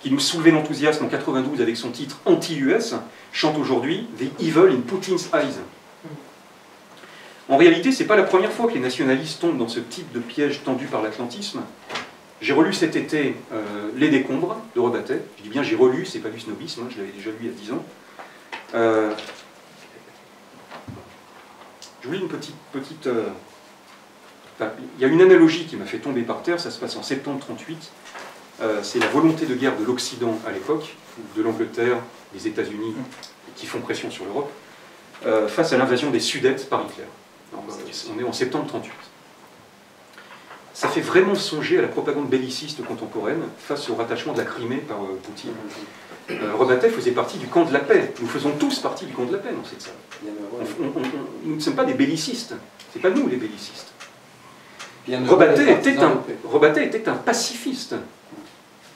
qui nous soulevait l'enthousiasme en 92 avec son titre anti-US, chante aujourd'hui « The Evil in Putin's Eyes ». En réalité, ce n'est pas la première fois que les nationalistes tombent dans ce type de piège tendu par l'atlantisme. J'ai relu cet été Les Décombres de Rebattet. Je dis bien j'ai relu, c'est pas du snobisme, hein, je l'avais déjà lu il y a 10 ans. Je vous lis une petite enfin, il y a une analogie qui m'a fait tomber par terre, ça se passe en septembre 1938. C'est la volonté de guerre de l'Occident à l'époque, de l'Angleterre, des États-Unis, qui font pression sur l'Europe, face à l'invasion des Sudètes par Hitler. Alors, on est en septembre 1938. Ça fait vraiment songer à la propagande belliciste contemporaine face au rattachement de la Crimée par Poutine. Rebattet faisait partie du camp de la paix. Nous faisons tous partie du camp de la paix dans cette salle. Nous ne sommes pas des bellicistes. Ce n'est pas nous les bellicistes. Rebattet était un pacifiste.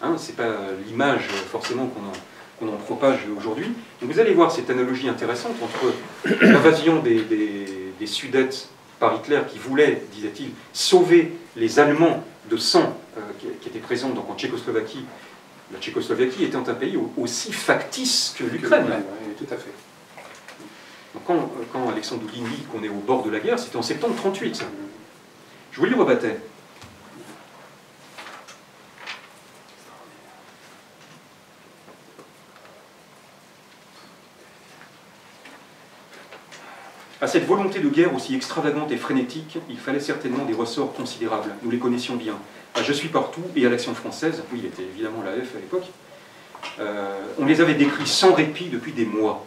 Hein, ce n'est pas l'image forcément qu'on en propage aujourd'hui. Donc vous allez voir cette analogie intéressante entre l'invasion des Sudètes par Hitler qui voulait, disait-il, sauver les Allemands de sang qui étaient présents donc en Tchécoslovaquie. La Tchécoslovaquie était un pays aussi factice que l'Ukraine. Oui, tout à fait. Donc quand Alexandre Dugin dit qu'on est au bord de la guerre, c'était en septembre 1938. Je vous lis Rebattet. À cette volonté de guerre aussi extravagante et frénétique, il fallait certainement des ressorts considérables. Nous les connaissions bien. À Je suis partout et à l'Action française, oui, il était évidemment l'AF à l'époque, on les avait décrits sans répit depuis des mois.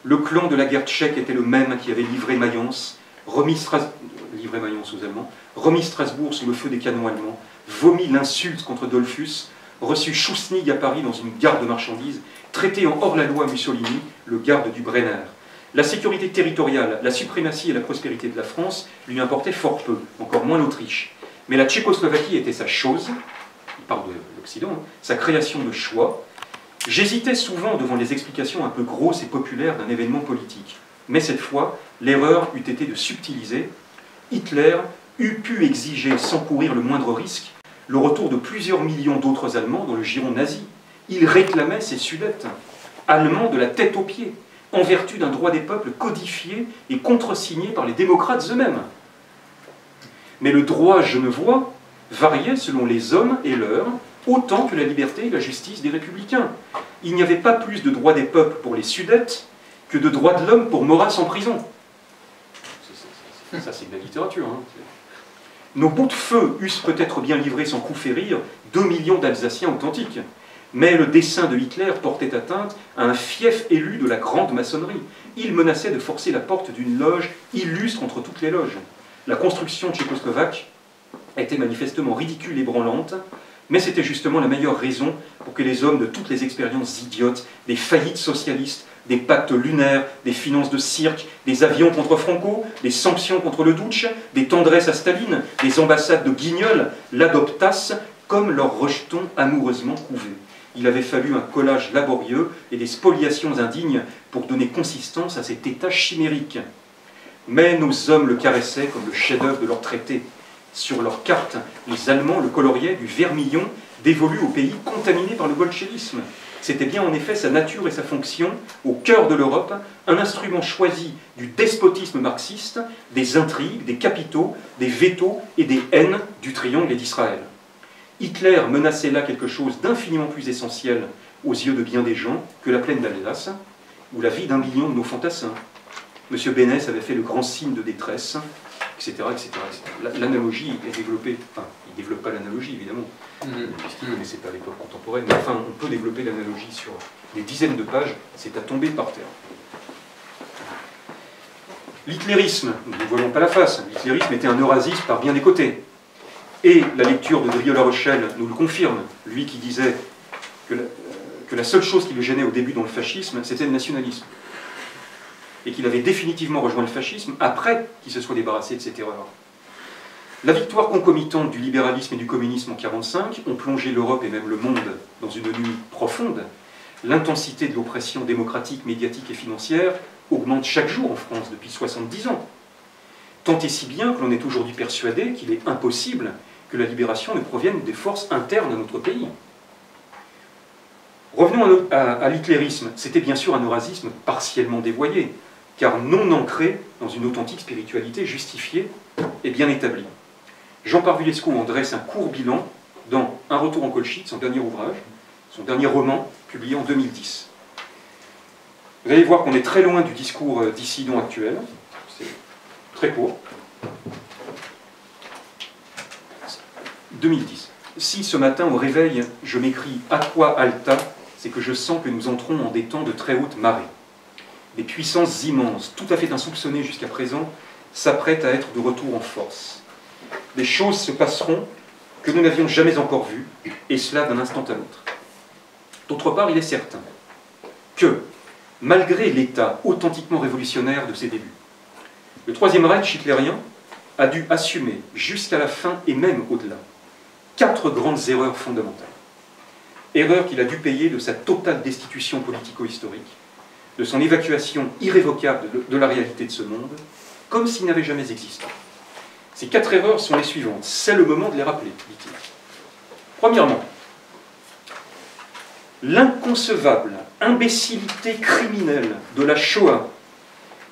Le clan de la guerre tchèque était le même qui avait livré Mayence, remis aux Allemands, remis Strasbourg sous le feu des canons allemands, vomi l'insulte contre Dollfuss, reçu Schuschnigg à Paris dans une gare de marchandises, traité en hors-la-loi Mussolini, le garde du Brenner. La sécurité territoriale, la suprématie et la prospérité de la France lui importaient fort peu, encore moins l'Autriche. Mais la Tchécoslovaquie était sa chose, il parle de l'Occident, hein, sa création de choix. J'hésitais souvent devant les explications un peu grosses et populaires d'un événement politique. Mais cette fois, l'erreur eût été de subtiliser. Hitler eût pu exiger, sans courir le moindre risque, le retour de plusieurs millions d'autres Allemands dans le giron nazi. Il réclamait ces Sudètes, Allemands de la tête aux pieds, en vertu d'un droit des peuples codifié et contresigné par les démocrates eux-mêmes. Mais le droit genevois variait selon les hommes et l'heure, autant que la liberté et la justice des républicains. Il n'y avait pas plus de droit des peuples pour les Sudètes que de droit de l'homme pour Maurras en prison. Ça, c'est de la littérature. Hein. Nos bouts de feu eussent peut-être bien livré sans coup férir 2 millions d'Alsaciens authentiques. Mais le dessein de Hitler portait atteinte à un fief élu de la grande maçonnerie. Il menaçait de forcer la porte d'une loge illustre entre toutes les loges. La construction tchécoslovaque était manifestement ridicule et branlante, mais c'était justement la meilleure raison pour que les hommes de toutes les expériences idiotes, des faillites socialistes, des pactes lunaires, des finances de cirque, des avions contre Franco, des sanctions contre le Dutch, des tendresses à Staline, des ambassades de guignols, l'adoptassent comme leur rejeton amoureusement couvé. Il avait fallu un collage laborieux et des spoliations indignes pour donner consistance à cet état chimérique. Mais nos hommes le caressaient comme le chef-d'œuvre de leur traité. Sur leur carte, les Allemands le coloriaient du vermillon dévolu au pays contaminé par le bolchevisme. C'était bien en effet sa nature et sa fonction, au cœur de l'Europe, un instrument choisi du despotisme marxiste, des intrigues, des capitaux, des vétos et des haines du triangle et d'Israël. Hitler menaçait là quelque chose d'infiniment plus essentiel aux yeux de bien des gens que la plaine d'Alsace, ou la vie d'1 million de nos fantassins. M. Bénès avait fait le grand signe de détresse, etc. etc. L'analogie est développée, enfin, il ne développe pas l'analogie évidemment, puisqu'il ne connaissait pas l'époque contemporaine, mais enfin, on peut développer l'analogie sur des dizaines de pages, c'est à tomber par terre. L'hitlérisme, nous ne voilons pas la face, l'hitlérisme était un eurasisme par bien des côtés. Et la lecture de Drieux-La Rochelle nous le confirme, lui qui disait que la seule chose qui le gênait au début dans le fascisme, c'était le nationalisme. Et qu'il avait définitivement rejoint le fascisme après qu'il se soit débarrassé de cette erreur. La victoire concomitante du libéralisme et du communisme en 1945 ont plongé l'Europe et même le monde dans une nuit profonde. L'intensité de l'oppression démocratique, médiatique et financière augmente chaque jour en France depuis 70 ans. Tant et si bien que l'on est aujourd'hui persuadé qu'il est impossible que la libération ne provienne des forces internes à notre pays. Revenons à l'hitlérisme. C'était bien sûr un eurasisme partiellement dévoyé, car non ancré dans une authentique spiritualité justifiée et bien établie. Jean Parvulesco en dresse un court bilan dans Un retour en Colchide, son dernier ouvrage, son dernier roman, publié en 2010. Vous allez voir qu'on est très loin du discours dissident actuel, c'est très court. 2010. Si ce matin au réveil, je m'écris « Aqua alta », c'est que je sens que nous entrons en des temps de très haute marée. Des puissances immenses, tout à fait insoupçonnées jusqu'à présent, s'apprêtent à être de retour en force. Des choses se passeront que nous n'avions jamais encore vues, et cela d'un instant à l'autre. D'autre part, il est certain que, malgré l'état authentiquement révolutionnaire de ses débuts, le Troisième Reich hitlérien a dû assumer, jusqu'à la fin et même au-delà, 4 grandes erreurs fondamentales. Erreurs qu'il a dû payer de sa totale destitution politico-historique, de son évacuation irrévocable de la réalité de ce monde, comme s'il n'avait jamais existé. Ces 4 erreurs sont les suivantes. C'est le moment de les rappeler, dit-il. Premièrement, l'inconcevable imbécilité criminelle de la Shoah,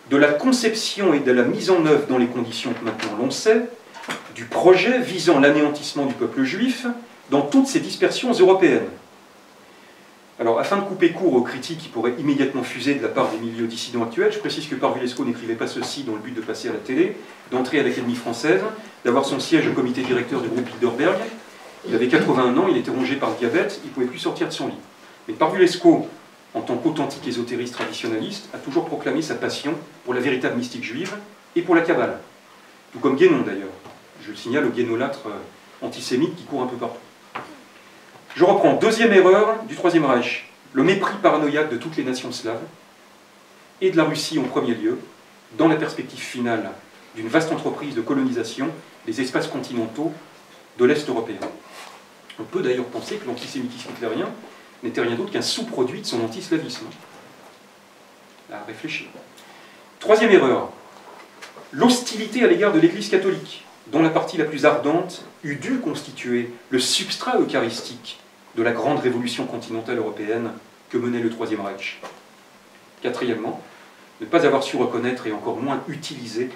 de la conception et de la mise en œuvre dans les conditions que maintenant l'on sait, du projet visant l'anéantissement du peuple juif dans toutes ses dispersions européennes. Alors, afin de couper court aux critiques qui pourraient immédiatement fuser de la part des milieux dissidents actuels, je précise que Parvulesco n'écrivait pas ceci dans le but de passer à la télé, d'entrer à l'Académie française, d'avoir son siège au comité directeur du groupe Bilderberg. Il avait 81 ans, il était rongé par le diabète, il ne pouvait plus sortir de son lit. Mais Parvulesco, en tant qu'authentique ésotériste traditionnaliste, a toujours proclamé sa passion pour la véritable mystique juive et pour la Kabbale. Tout comme Guénon d'ailleurs. Je le signale, le guénolâtre antisémite qui court un peu partout. Je reprends. Deuxième erreur du Troisième Reich, le mépris paranoïaque de toutes les nations slaves, et de la Russie en premier lieu, dans la perspective finale d'une vaste entreprise de colonisation des espaces continentaux de l'Est européen. On peut d'ailleurs penser que l'antisémitisme hitlérien n'était rien d'autre qu'un sous-produit de son antislavisme. À réfléchir. Troisième erreur, l'hostilité à l'égard de l'Église catholique, dont la partie la plus ardente eût dû constituer le substrat eucharistique de la grande révolution continentale européenne que menait le Troisième Reich. Quatrièmement, ne pas avoir su reconnaître et encore moins utiliser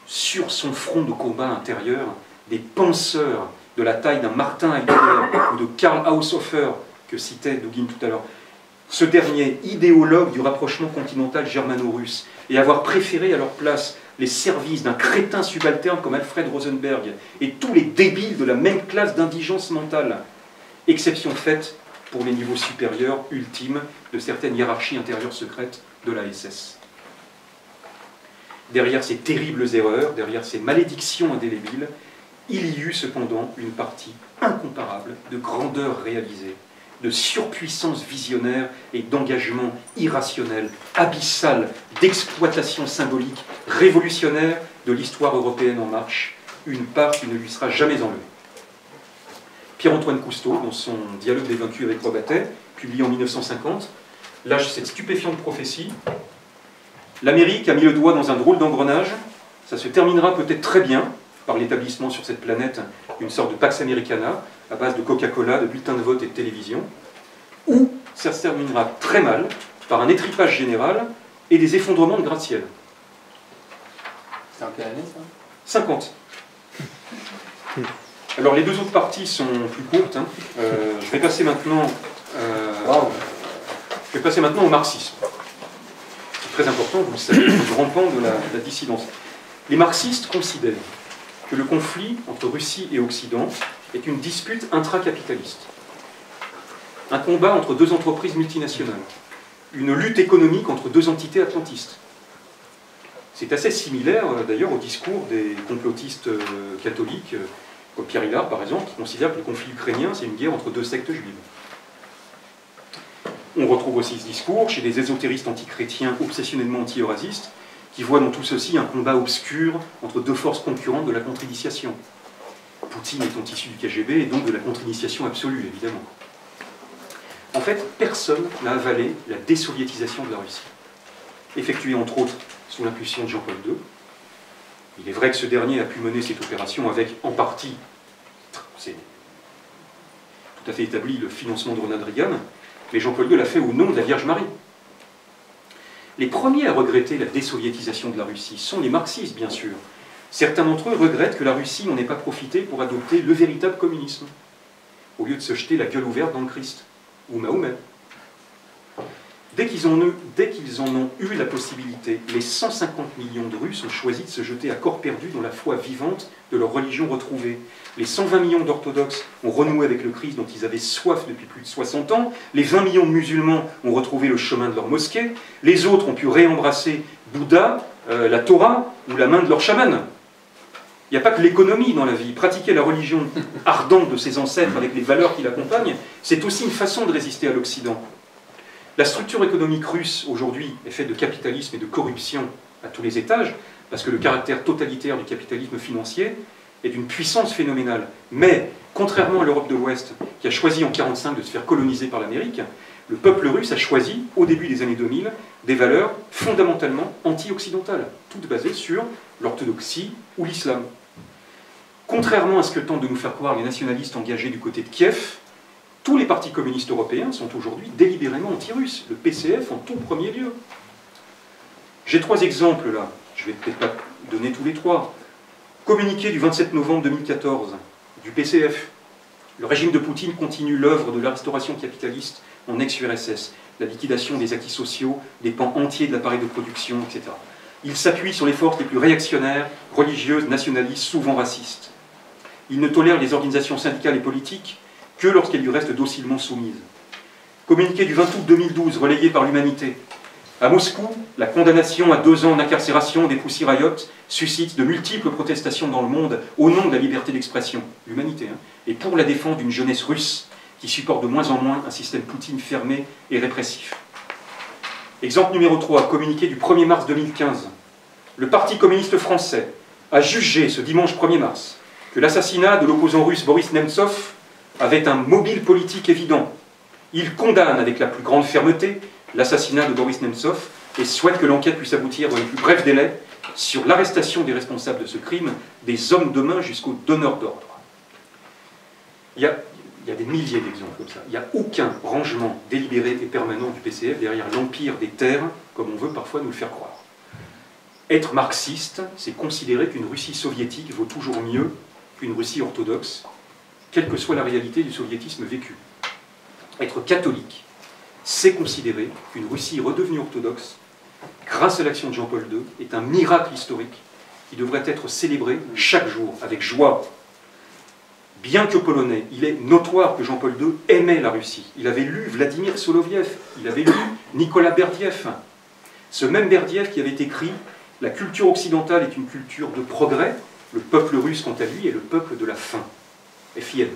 sur son front de combat intérieur des penseurs de la taille d'un Martin Heidegger ou de Karl Haushofer que citait Dugin tout à l'heure, ce dernier idéologue du rapprochement continental germano-russe, et avoir préféré à leur place les services d'un crétin subalterne comme Alfred Rosenberg et tous les débiles de la même classe d'indigence mentale, exception faite pour les niveaux supérieurs, ultimes, de certaines hiérarchies intérieures secrètes de la SS. Derrière ces terribles erreurs, derrière ces malédictions indélébiles, il y eut cependant une partie incomparable de grandeur réalisée, de surpuissance visionnaire et d'engagement irrationnel, abyssal, d'exploitation symbolique, révolutionnaire de l'histoire européenne en marche, une part qui ne lui sera jamais enlevée. Pierre-Antoine Cousteau, dans son Dialogue des vaincus avec Robatet, publié en 1950, lâche cette stupéfiante prophétie. L'Amérique a mis le doigt dans un drôle d'engrenage, ça se terminera peut-être très bien par l'établissement sur cette planète d'une sorte de Pax Americana, à base de Coca-Cola, de bulletins de vote et de télévision, ou ça se terminera très mal par un étripage général et des effondrements de gratte-ciel. C'est en quelle année ça ? 50. Alors les deux autres parties sont plus courtes. Je vais passer maintenant au marxisme. C'est très important, vous le savez, c'est le grand pan de la dissidence. Les marxistes considèrent que le conflit entre Russie et Occident est une dispute intracapitaliste. Un combat entre deux entreprises multinationales. Une lutte économique entre deux entités atlantistes. C'est assez similaire d'ailleurs au discours des complotistes catholiques, comme Pierre Hillard par exemple, qui considère que le conflit ukrainien c'est une guerre entre deux sectes juives. On retrouve aussi ce discours chez des ésotéristes antichrétiens obsessionnellement anti-eurasistes, qui voient dans tout ceci un combat obscur entre deux forces concurrentes de la contre-initiation. Poutine étant issu du KGB et donc de la contre-initiation absolue, évidemment. En fait, personne n'a avalé la désoviétisation de la Russie, effectuée entre autres sous l'impulsion de Jean-Paul II. Il est vrai que ce dernier a pu mener cette opération avec, en partie, c'est tout à fait établi, le financement de Ronald Reagan, mais Jean-Paul II l'a fait au nom de la Vierge Marie. Les premiers à regretter la désoviétisation de la Russie sont les marxistes, bien sûr. Certains d'entre eux regrettent que la Russie n'en ait pas profité pour adopter le véritable communisme, au lieu de se jeter la gueule ouverte dans le Christ, ou Mahomet. Dès qu'ils en ont eu la possibilité, les 150 millions de Russes ont choisi de se jeter à corps perdu dans la foi vivante de leur religion retrouvée. Les 120 millions d'orthodoxes ont renoué avec le Christ dont ils avaient soif depuis plus de 60 ans. Les 20 millions de musulmans ont retrouvé le chemin de leur mosquée. Les autres ont pu réembrasser Bouddha, la Torah ou la main de leur chaman. Il n'y a pas que l'économie dans la vie. Pratiquer la religion ardente de ses ancêtres avec les valeurs qui l'accompagnent, c'est aussi une façon de résister à l'Occident. La structure économique russe, aujourd'hui, est faite de capitalisme et de corruption à tous les étages, parce que le caractère totalitaire du capitalisme financier est d'une puissance phénoménale. Mais, contrairement à l'Europe de l'Ouest, qui a choisi en 1945 de se faire coloniser par l'Amérique, le peuple russe a choisi, au début des années 2000, des valeurs fondamentalement anti-occidentales, toutes basées sur l'orthodoxie ou l'islam. Contrairement à ce que tentent de nous faire croire les nationalistes engagés du côté de Kiev, tous les partis communistes européens sont aujourd'hui délibérément anti-russes, le PCF en tout premier lieu. J'ai 3 exemples là, je ne vais peut-être pas donner tous les 3. Communiqué du 27 novembre 2014 du PCF. Le régime de Poutine continue l'œuvre de la restauration capitaliste en ex-URSS, la liquidation des acquis sociaux, des pans entiers de l'appareil de production, etc. Il s'appuie sur les forces les plus réactionnaires, religieuses, nationalistes, souvent racistes. Il ne tolère les organisations syndicales et politiques que lorsqu'elles lui restent docilement soumises. Communiqué du 20 août 2012, relayé par l'Humanité. À Moscou, la condamnation à 2 ans d'incarcération des Pussy Riot suscite de multiples protestations dans le monde au nom de la liberté d'expression, l'Humanité, et pour la défense d'une jeunesse russe qui supporte de moins en moins un système Poutine fermé et répressif. Exemple numéro 3, communiqué du 1er mars 2015. Le Parti communiste français a jugé ce dimanche 1er mars que l'assassinat de l'opposant russe Boris Nemtsov avait un mobile politique évident. Il condamne avec la plus grande fermeté l'assassinat de Boris Nemtsov et souhaite que l'enquête puisse aboutir dans les plus brefs délais sur l'arrestation des responsables de ce crime, des hommes de main jusqu'aux donneurs d'ordre. Il y a des milliers d'exemples comme ça. Il n'y a aucun rangement délibéré et permanent du PCF derrière l'empire des terres, comme on veut parfois nous le faire croire. Être marxiste, c'est considérer qu'une Russie soviétique vaut toujours mieux qu'une Russie orthodoxe, quelle que soit la réalité du soviétisme vécu. Être catholique, c'est considérer qu'une Russie redevenue orthodoxe, grâce à l'action de Jean-Paul II, est un miracle historique qui devrait être célébré chaque jour, avec joie. Bien que polonais, il est notoire que Jean-Paul II aimait la Russie. Il avait lu Vladimir Soloviev, il avait lu Nicolas Berdiev. Ce même Berdiev qui avait écrit « La culture occidentale est une culture de progrès », Le peuple russe, quant à lui, est le peuple de la faim. FIN.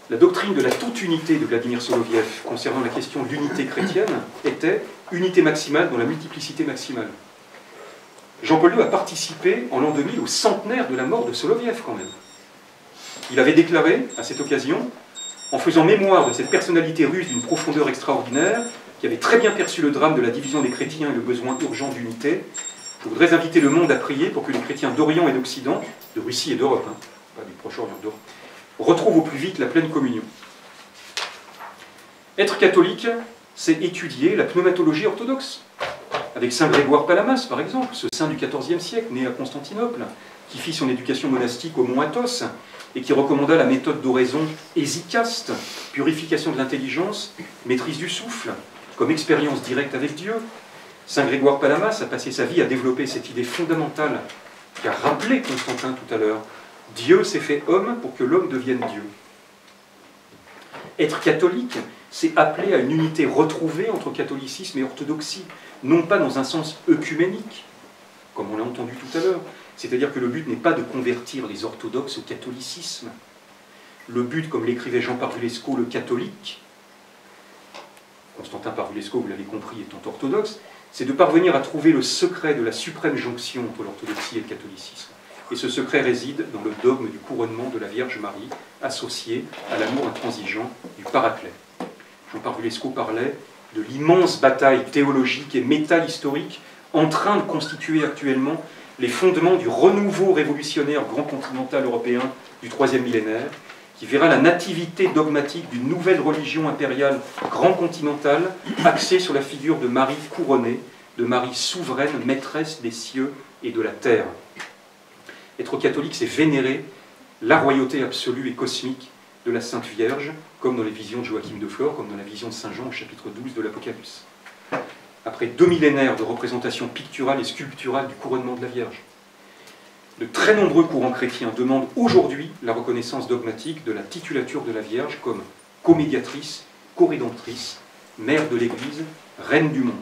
La doctrine de la toute-unité de Vladimir Soloviev concernant la question de l'unité chrétienne était unité maximale dans la multiplicité maximale. Jean-Paul II a participé en l'an 2000 au centenaire de la mort de Soloviev quand même. Il avait déclaré à cette occasion, en faisant mémoire de cette personnalité russe d'une profondeur extraordinaire, qui avait très bien perçu le drame de la division des chrétiens et le besoin urgent d'unité, je voudrais inviter le monde à prier pour que les chrétiens d'Orient et d'Occident, de Russie et d'Europe, pas du Proche-Orient, d'Europe, retrouvent au plus vite la pleine communion. Être catholique, c'est étudier la pneumatologie orthodoxe. Avec saint Grégoire Palamas, par exemple, ce saint du XIVe siècle, né à Constantinople, qui fit son éducation monastique au mont Athos, et qui recommanda la méthode d'oraison hésicaste, purification de l'intelligence, maîtrise du souffle, comme expérience directe avec Dieu. Saint Grégoire Palamas a passé sa vie à développer cette idée fondamentale qu'a rappelé Constantin tout à l'heure. Dieu s'est fait homme pour que l'homme devienne Dieu. Être catholique, c'est appeler à une unité retrouvée entre catholicisme et orthodoxie, non pas dans un sens œcuménique, comme on l'a entendu tout à l'heure. C'est-à-dire que le but n'est pas de convertir les orthodoxes au catholicisme. Le but, comme l'écrivait Jean Parvulesco, le catholique, Constantin Parvulesco, vous l'avez compris, étant orthodoxe, c'est de parvenir à trouver le secret de la suprême jonction entre l'orthodoxie et le catholicisme. Et ce secret réside dans le dogme du couronnement de la Vierge Marie, associé à l'amour intransigeant du Paraclet. Jean Parvulesco parlait de l'immense bataille théologique et méta-historique en train de constituer actuellement les fondements du renouveau révolutionnaire grand continental européen du troisième millénaire, qui verra la nativité dogmatique d'une nouvelle religion impériale grand continentale axée sur la figure de Marie couronnée, de Marie souveraine, maîtresse des cieux et de la terre. Être catholique, c'est vénérer la royauté absolue et cosmique de la Sainte Vierge, comme dans les visions de Joachim de Flore, comme dans la vision de Saint Jean au chapitre 12 de l'Apocalypse. Après 2 millénaires de représentation picturale et sculpturale du couronnement de la Vierge, de très nombreux courants chrétiens demandent aujourd'hui la reconnaissance dogmatique de la titulature de la Vierge comme comédiatrice, corédemptrice, mère de l'Église, reine du monde.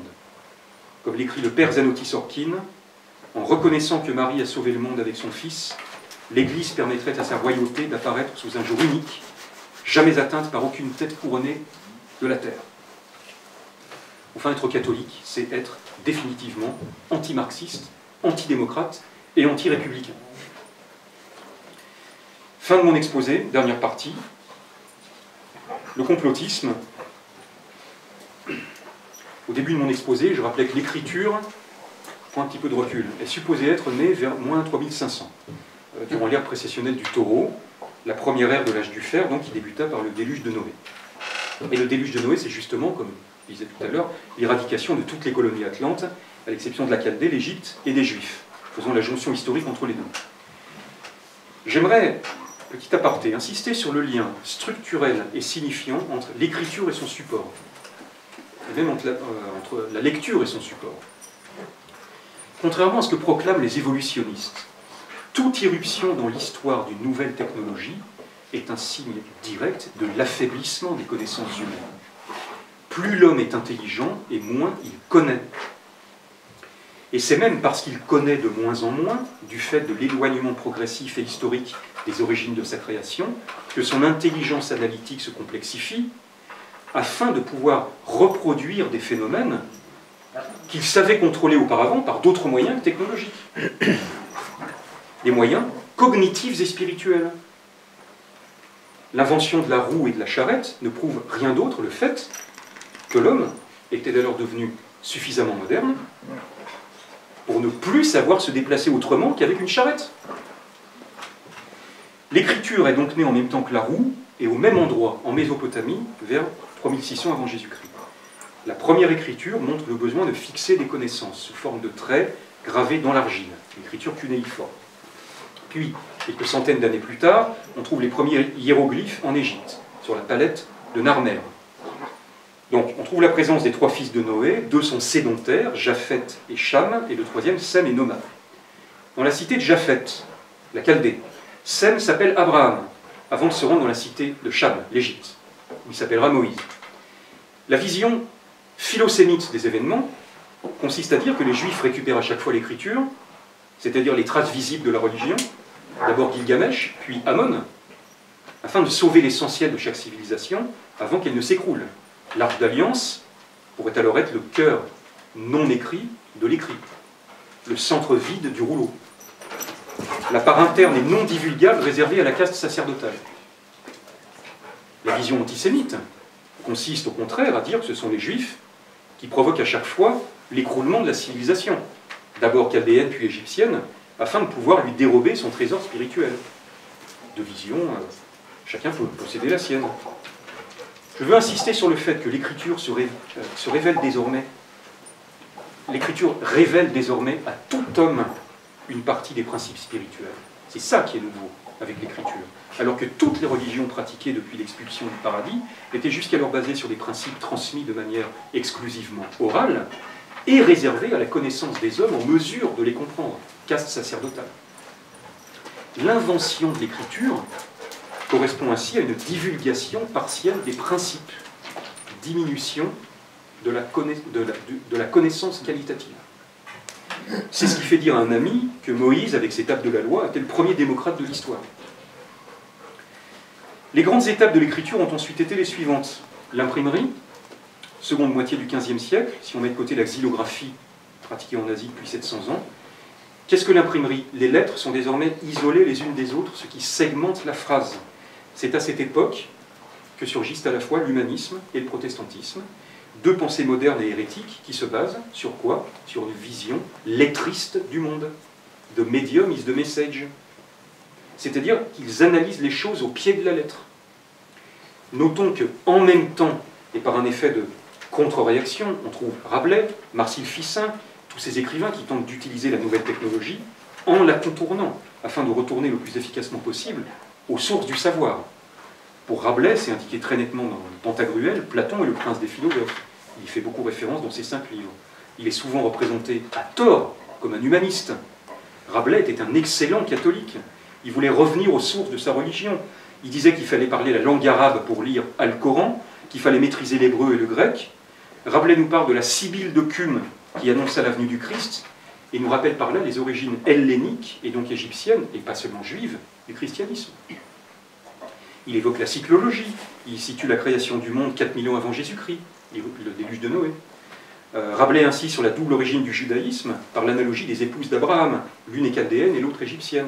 Comme l'écrit le père Zanotti Sorkin, en reconnaissant que Marie a sauvé le monde avec son Fils, l'Église permettrait à sa royauté d'apparaître sous un jour unique, jamais atteinte par aucune tête couronnée de la terre. Enfin, être catholique, c'est être définitivement anti-marxiste, antidémocrate et anti-républicain. Fin de mon exposé, dernière partie. Le complotisme. Au début de mon exposé, je rappelais que l'écriture, pour un petit peu de recul, est supposée être née vers moins 3500, durant l'ère précessionnelle du Taureau, la première ère de l'âge du fer, donc qui débuta par le déluge de Noé. Et le déluge de Noé, c'est justement, comme je disais tout à l'heure, l'éradication de toutes les colonies atlantes, à l'exception de la Chaldée, l'Égypte et des Juifs, faisant la jonction historique entre les deux. J'aimerais, petit aparté, insister sur le lien structurel et signifiant entre l'écriture et son support, et même entre la lecture et son support. Contrairement à ce que proclament les évolutionnistes, toute irruption dans l'histoire d'une nouvelle technologie est un signe direct de l'affaiblissement des connaissances humaines. Plus l'homme est intelligent et moins il connaît. Et c'est même parce qu'il connaît de moins en moins, du fait de l'éloignement progressif et historique des origines de sa création, que son intelligence analytique se complexifie, afin de pouvoir reproduire des phénomènes qu'il savait contrôler auparavant par d'autres moyens technologiques. Des moyens cognitifs et spirituels. L'invention de la roue et de la charrette ne prouve rien d'autre, le fait que l'homme était alors devenu suffisamment moderne pour ne plus savoir se déplacer autrement qu'avec une charrette. L'écriture est donc née en même temps que la roue et au même endroit, en Mésopotamie, vers 3600 avant Jésus-Christ. La première écriture montre le besoin de fixer des connaissances sous forme de traits gravés dans l'argile, l'écriture cunéiforme. Puis, quelques centaines d'années plus tard, on trouve les premiers hiéroglyphes en Égypte, sur la palette de Narmer. Donc, on trouve la présence des 3 fils de Noé, 2 sont sédentaires, Japheth et Cham, et le 3e, Sem et nomade. Dans la cité de Japheth, la Chaldée, Sem s'appelle Abraham, avant de se rendre dans la cité de Cham, l'Égypte, où il s'appellera Moïse. La vision philosémite des événements consiste à dire que les Juifs récupèrent à chaque fois l'écriture c'est-à-dire les traces visibles de la religion, d'abord Gilgamesh, puis Amon, afin de sauver l'essentiel de chaque civilisation avant qu'elle ne s'écroule. L'Arche d'Alliance pourrait alors être le cœur non écrit de l'écrit, le centre vide du rouleau, la part interne et non divulgable réservée à la caste sacerdotale. La vision antisémite consiste au contraire à dire que ce sont les Juifs qui provoquent à chaque fois l'écroulement de la civilisation, d'abord chaldéenne puis égyptienne, afin de pouvoir lui dérober son trésor spirituel. De vision, chacun peut posséder la sienne. Je veux insister sur le fait que l'Écriture se révèle désormais. L'Écriture révèle désormais à tout homme une partie des principes spirituels. C'est ça qui est nouveau avec l'Écriture. Alors que toutes les religions pratiquées depuis l'expulsion du paradis étaient jusqu'alors basées sur des principes transmis de manière exclusivement orale et réservés à la connaissance des hommes en mesure de les comprendre, caste sacerdotale. L'invention de l'Écriture correspond ainsi à une divulgation partielle des principes, diminution de la connaissance qualitative. C'est ce qui fait dire à un ami que Moïse, avec ses tables de la loi, était le premier démocrate de l'histoire. Les grandes étapes de l'écriture ont ensuite été les suivantes. L'imprimerie, seconde moitié du XVe siècle, si on met de côté la xylographie pratiquée en Asie depuis 700 ans. Qu'est-ce que l'imprimerie? Les lettres sont désormais isolées les unes des autres, ce qui segmente la phrase. C'est à cette époque que surgissent à la fois l'humanisme et le protestantisme, deux pensées modernes et hérétiques qui se basent sur quoi? Sur une vision lettriste du monde. The medium is the message. C'est-à-dire qu'ils analysent les choses au pied de la lettre. Notons qu'en même temps, et par un effet de contre-réaction, on trouve Rabelais, Marcille Ficin, tous ces écrivains qui tentent d'utiliser la nouvelle technologie en la contournant, afin de retourner le plus efficacement possible aux sources du savoir. Pour Rabelais, c'est indiqué très nettement dans le Pantagruel, Platon est le prince des philosophes. Il y fait beaucoup référence dans ses 5 livres. Il est souvent représenté à tort comme un humaniste. Rabelais était un excellent catholique. Il voulait revenir aux sources de sa religion. Il disait qu'il fallait parler la langue arabe pour lire Al-Coran, qu'il fallait maîtriser l'hébreu et le grec. Rabelais nous parle de la Sibylle de Cume qui annonça la venue du Christ et nous rappelle par là les origines helléniques et donc égyptiennes, et pas seulement juives, du christianisme. Il évoque la cyclologie, il situe la création du monde 4000 ans avant Jésus-Christ, le déluge de Noé. Rabelais insiste sur la double origine du judaïsme par l'analogie des épouses d'Abraham, l'une est chaldéenne et l'autre égyptienne.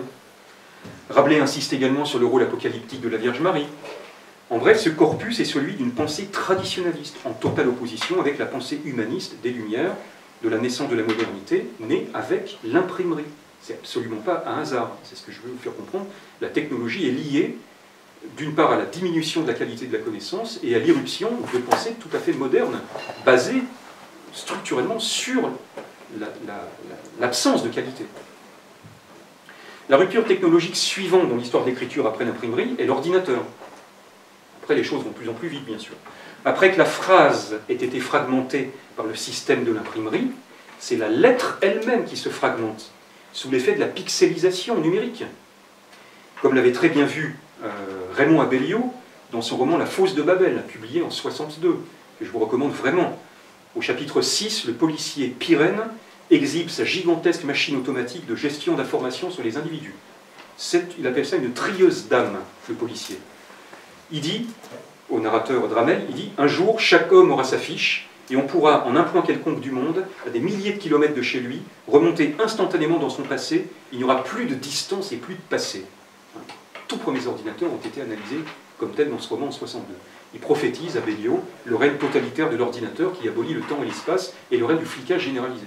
Rabelais insiste également sur le rôle apocalyptique de la Vierge Marie. En bref, ce corpus est celui d'une pensée traditionnaliste, en totale opposition avec la pensée humaniste des Lumières, de la naissance de la modernité, née avec l'imprimerie. C'est absolument pas un hasard, c'est ce que je veux vous faire comprendre. La technologie est liée, d'une part, à la diminution de la qualité de la connaissance et à l'irruption de pensées tout à fait modernes, basées structurellement sur l'absence de qualité. La rupture technologique suivante dans l'histoire de l'écriture après l'imprimerie est l'ordinateur. Après, les choses vont de plus en plus vite, bien sûr. Après que la phrase ait été fragmentée par le système de l'imprimerie, c'est la lettre elle-même qui se fragmente, sous l'effet de la pixelisation numérique. Comme l'avait très bien vu Raymond Abellio dans son roman La Fosse de Babel, publié en 1962, que je vous recommande vraiment. Au chapitre 6, le policier Pirenne exhibe sa gigantesque machine automatique de gestion d'informations sur les individus. Il appelle ça une trieuse d'âme, le policier. Il dit, au narrateur Dramel, il dit « Un jour, chaque homme aura sa fiche, et on pourra, en un point quelconque du monde, à des milliers de kilomètres de chez lui, remonter instantanément dans son passé, il n'y aura plus de distance et plus de passé. » Tous premiers ordinateurs ont été analysés comme tels dans ce roman en 1962. Il prophétise, Abellio, le règne totalitaire de l'ordinateur qui abolit le temps et l'espace, et le règne du flicage généralisé.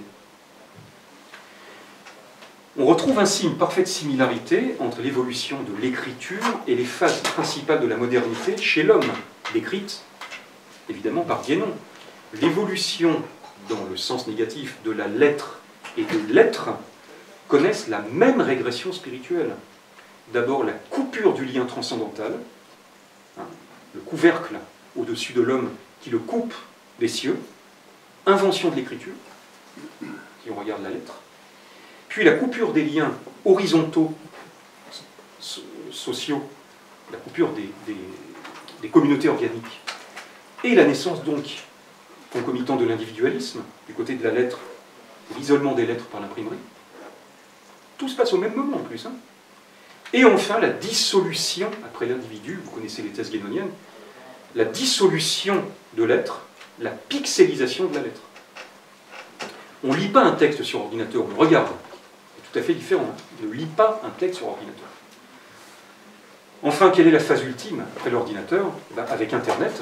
On retrouve ainsi une parfaite similarité entre l'évolution de l'écriture et les phases principales de la modernité chez l'homme, décrite évidemment par Guénon. L'évolution, dans le sens négatif, de la lettre et de l'être connaissent la même régression spirituelle. D'abord la coupure du lien transcendantal, le couvercle au-dessus de l'homme qui le coupe des cieux, invention de l'écriture, si on regarde la lettre, puis la coupure des liens horizontaux, sociaux, la coupure des communautés organiques, et la naissance donc concomitante de l'individualisme, du côté de la lettre, l'isolement des lettres par l'imprimerie. Tout se passe au même moment en plus. Hein. Et enfin, la dissolution, après l'individu, vous connaissez les thèses guénoniennes, la dissolution de l'être, la pixelisation de la lettre. On ne lit pas un texte sur ordinateur, on le regarde. C'est tout à fait différent. Hein. On ne lit pas un texte sur ordinateur. Enfin, quelle est la phase ultime après l'ordinateur? Avec Internet,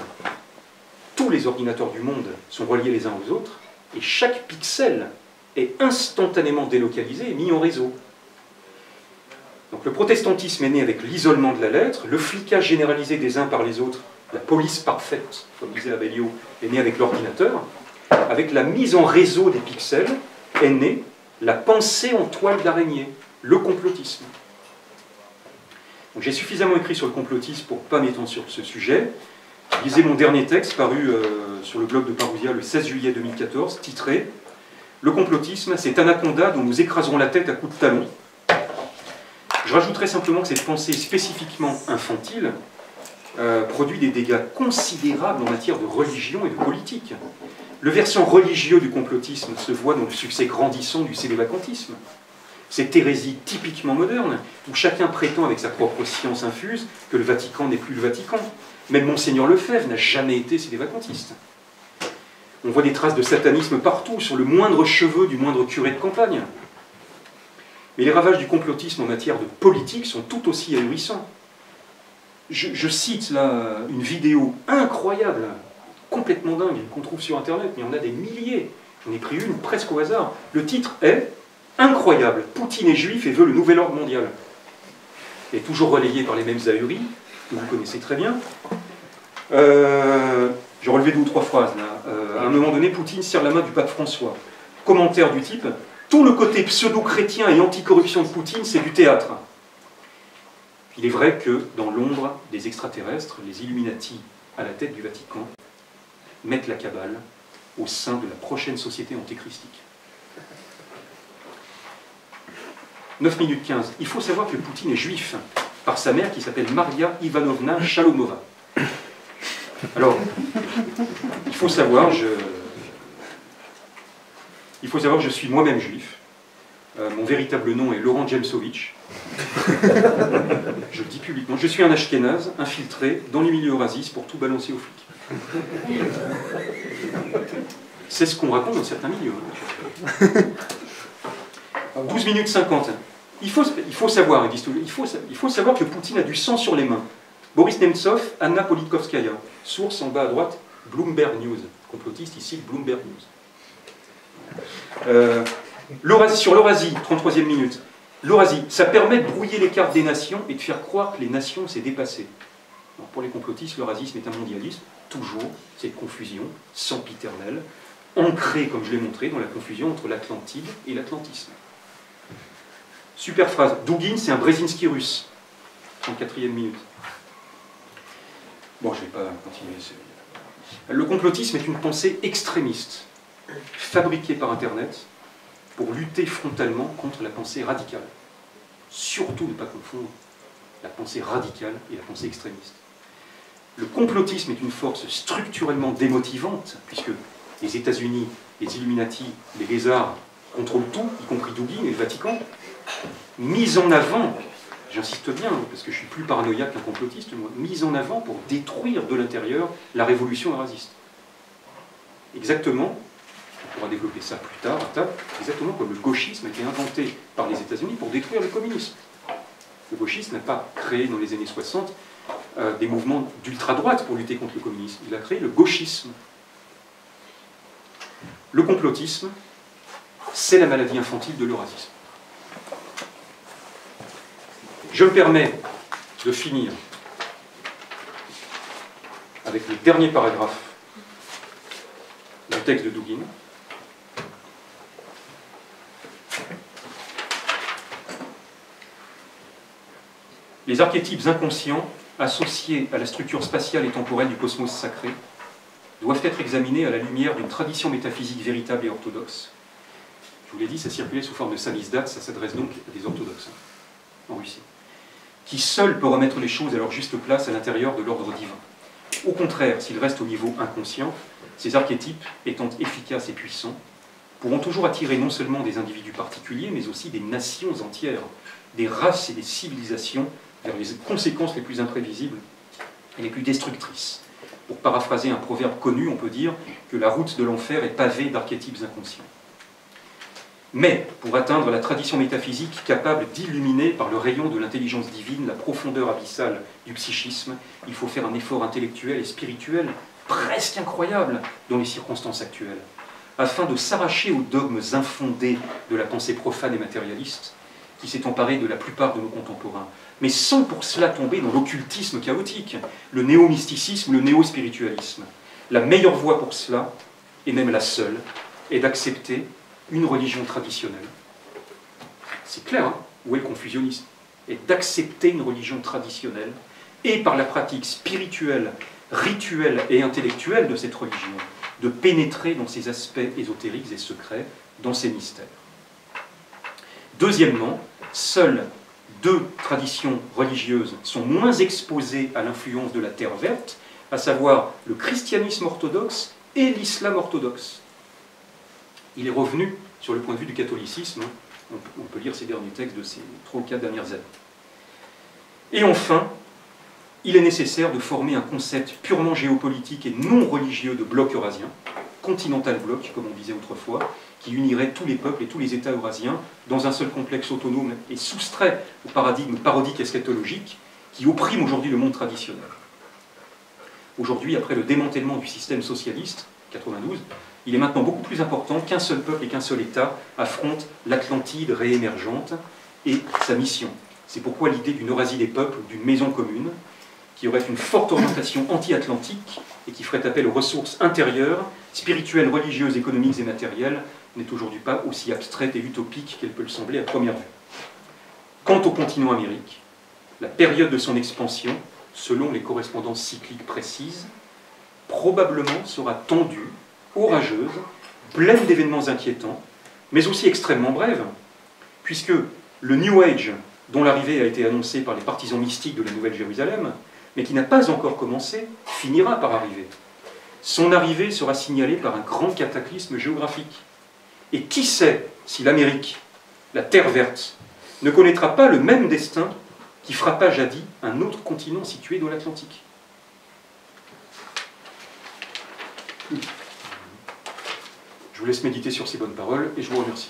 tous les ordinateurs du monde sont reliés les uns aux autres, et chaque pixel est instantanément délocalisé et mis en réseau. Donc le protestantisme est né avec l'isolement de la lettre, le flicage généralisé des uns par les autres, la police parfaite, comme disait Abellio, est née avec l'ordinateur. Avec la mise en réseau des pixels est née la pensée en toile d'araignée, le complotisme. J'ai suffisamment écrit sur le complotisme pour ne pas m'étendre sur ce sujet. Lisez mon dernier texte paru sur le blog de Parousia le 16 juillet 2014, titré « Le complotisme, c'est Anaconda dont nous écraserons la tête à coups de talon ». Je rajouterai simplement que cette pensée spécifiquement infantile produit des dégâts considérables en matière de religion et de politique. Le versant religieux du complotisme se voit dans le succès grandissant du célébacantisme. Cette hérésie typiquement moderne, où chacun prétend avec sa propre science infuse que le Vatican n'est plus le Vatican. Même Monseigneur Lefebvre n'a jamais été célébacantiste. On voit des traces de satanisme partout, sur le moindre cheveu du moindre curé de campagne. Mais les ravages du complotisme en matière de politique sont tout aussi ahurissants. Je cite là une vidéo incroyable, complètement dingue, qu'on trouve sur Internet, mais il y en a des milliers. J'en ai pris une presque au hasard. Le titre est « Incroyable, Poutine est juif et veut le nouvel ordre mondial ». Et toujours relayé par les mêmes ahuris, que vous connaissez très bien. J'ai relevé 2 ou 3 phrases là. À un moment donné, Poutine serre la main du pape François. Commentaire du type « Tout le côté pseudo-chrétien et anticorruption de Poutine, c'est du théâtre ». Il est vrai que, dans l'ombre des extraterrestres, les Illuminati à la tête du Vatican mettent la cabale au sein de la prochaine société antéchristique. 9 minutes 15. Il faut savoir que Poutine est juif par sa mère qui s'appelle Maria Ivanovna Shalomova. Alors, il faut savoir, je suis moi-même juif. Mon véritable nom est Laurent Jemsovitch. Je le dis publiquement. Je suis un ashkénaze infiltré dans les milieux racistes pour tout balancer aux flics. C'est ce qu'on raconte dans certains milieux. 12 minutes 50. Il faut savoir que Poutine a du sang sur les mains. Boris Nemtsov, Anna Politkovskaya. Source en bas à droite, Bloomberg News. Complotiste ici, Bloomberg News. Sur l'Eurasie, 33e minute. L'Eurasie, ça permet de brouiller les cartes des nations et de faire croire que les nations s'est dépassées. Alors pour les complotistes, l'eurasisme est un mondialisme, toujours, cette confusion sempiternelle, ancrée, comme je l'ai montré, dans la confusion entre l'Atlantide et l'atlantisme. Super phrase. Dugin, c'est un Brzezinski russe. 34e minute. Bon, je ne vais pas continuer. Le complotisme est une pensée extrémiste, fabriquée par Internet, pour lutter frontalement contre la pensée radicale. Surtout ne pas confondre la pensée radicale et la pensée extrémiste. Le complotisme est une force structurellement démotivante, puisque les États-Unis, les Illuminati, les lézards contrôlent tout, y compris Dugin et le Vatican, mise en avant, j'insiste bien, parce que je suis plus paranoïaque qu'un complotiste, moi, mise en avant pour détruire de l'intérieur la révolution eurasiste. Exactement, on pourra développer ça plus tard, exactement comme le gauchisme a été inventé par les États-Unis pour détruire le communisme. Le gauchisme n'a pas créé dans les années 60 des mouvements d'ultra-droite pour lutter contre le communisme. Il a créé le gauchisme. Le complotisme, c'est la maladie infantile de l'eurasisme. Je me permets de finir avec le dernier paragraphe du texte de Dugin. Les archétypes inconscients associés à la structure spatiale et temporelle du cosmos sacré doivent être examinés à la lumière d'une tradition métaphysique véritable et orthodoxe. Je vous l'ai dit, ça circulait sous forme de samizdat, ça s'adresse donc à des orthodoxes en Russie, qui seul peut remettre les choses à leur juste place à l'intérieur de l'ordre divin. Au contraire, s'ils restent au niveau inconscient, ces archétypes étant efficaces et puissants, pourront toujours attirer non seulement des individus particuliers, mais aussi des nations entières, des races et des civilisations vers les conséquences les plus imprévisibles et les plus destructrices. Pour paraphraser un proverbe connu, on peut dire que la route de l'enfer est pavée d'archétypes inconscients. Mais, pour atteindre la tradition métaphysique capable d'illuminer par le rayon de l'intelligence divine la profondeur abyssale du psychisme, il faut faire un effort intellectuel et spirituel presque incroyable dans les circonstances actuelles, afin de s'arracher aux dogmes infondés de la pensée profane et matérialiste, qui s'est emparée de la plupart de nos contemporains, mais sans pour cela tomber dans l'occultisme chaotique, le néo-mysticisme, le néo-spiritualisme. La meilleure voie pour cela, et même la seule, est d'accepter une religion traditionnelle. C'est clair, hein? Où est le confusionnisme? Et d'accepter une religion traditionnelle, et par la pratique spirituelle, rituelle et intellectuelle de cette religion, de pénétrer dans ses aspects ésotériques et secrets, dans ses mystères. Deuxièmement, seules deux traditions religieuses sont moins exposées à l'influence de la Terre verte, à savoir le christianisme orthodoxe et l'islam orthodoxe. Il est revenu sur le point de vue du catholicisme, on peut lire ces derniers textes de ces 3 ou 4 dernières années. Et enfin, il est nécessaire de former un concept purement géopolitique et non religieux de bloc eurasien, continental bloc, comme on disait autrefois, qui unirait tous les peuples et tous les États eurasiens dans un seul complexe autonome et soustrait au paradigme parodique eschatologique qui opprime aujourd'hui le monde traditionnel. Aujourd'hui, après le démantèlement du système socialiste, 92, il est maintenant beaucoup plus important qu'un seul peuple et qu'un seul État affrontent l'Atlantide réémergente et sa mission. C'est pourquoi l'idée d'une Eurasie des peuples, d'une maison commune, qui aurait une forte orientation anti-atlantique et qui ferait appel aux ressources intérieures, spirituelles, religieuses, économiques et matérielles, n'est aujourd'hui pas aussi abstraite et utopique qu'elle peut le sembler à première vue. Quant au continent Amérique, la période de son expansion, selon les correspondances cycliques précises, probablement sera tendue, orageuse, pleine d'événements inquiétants, mais aussi extrêmement brève, puisque le New Age, dont l'arrivée a été annoncée par les partisans mystiques de la Nouvelle-Jérusalem, mais qui n'a pas encore commencé, finira par arriver. Son arrivée sera signalée par un grand cataclysme géographique. Et qui sait si l'Amérique, la Terre verte, ne connaîtra pas le même destin qui frappa jadis un autre continent situé dans l'Atlantique. Je vous laisse méditer sur ces bonnes paroles et je vous remercie.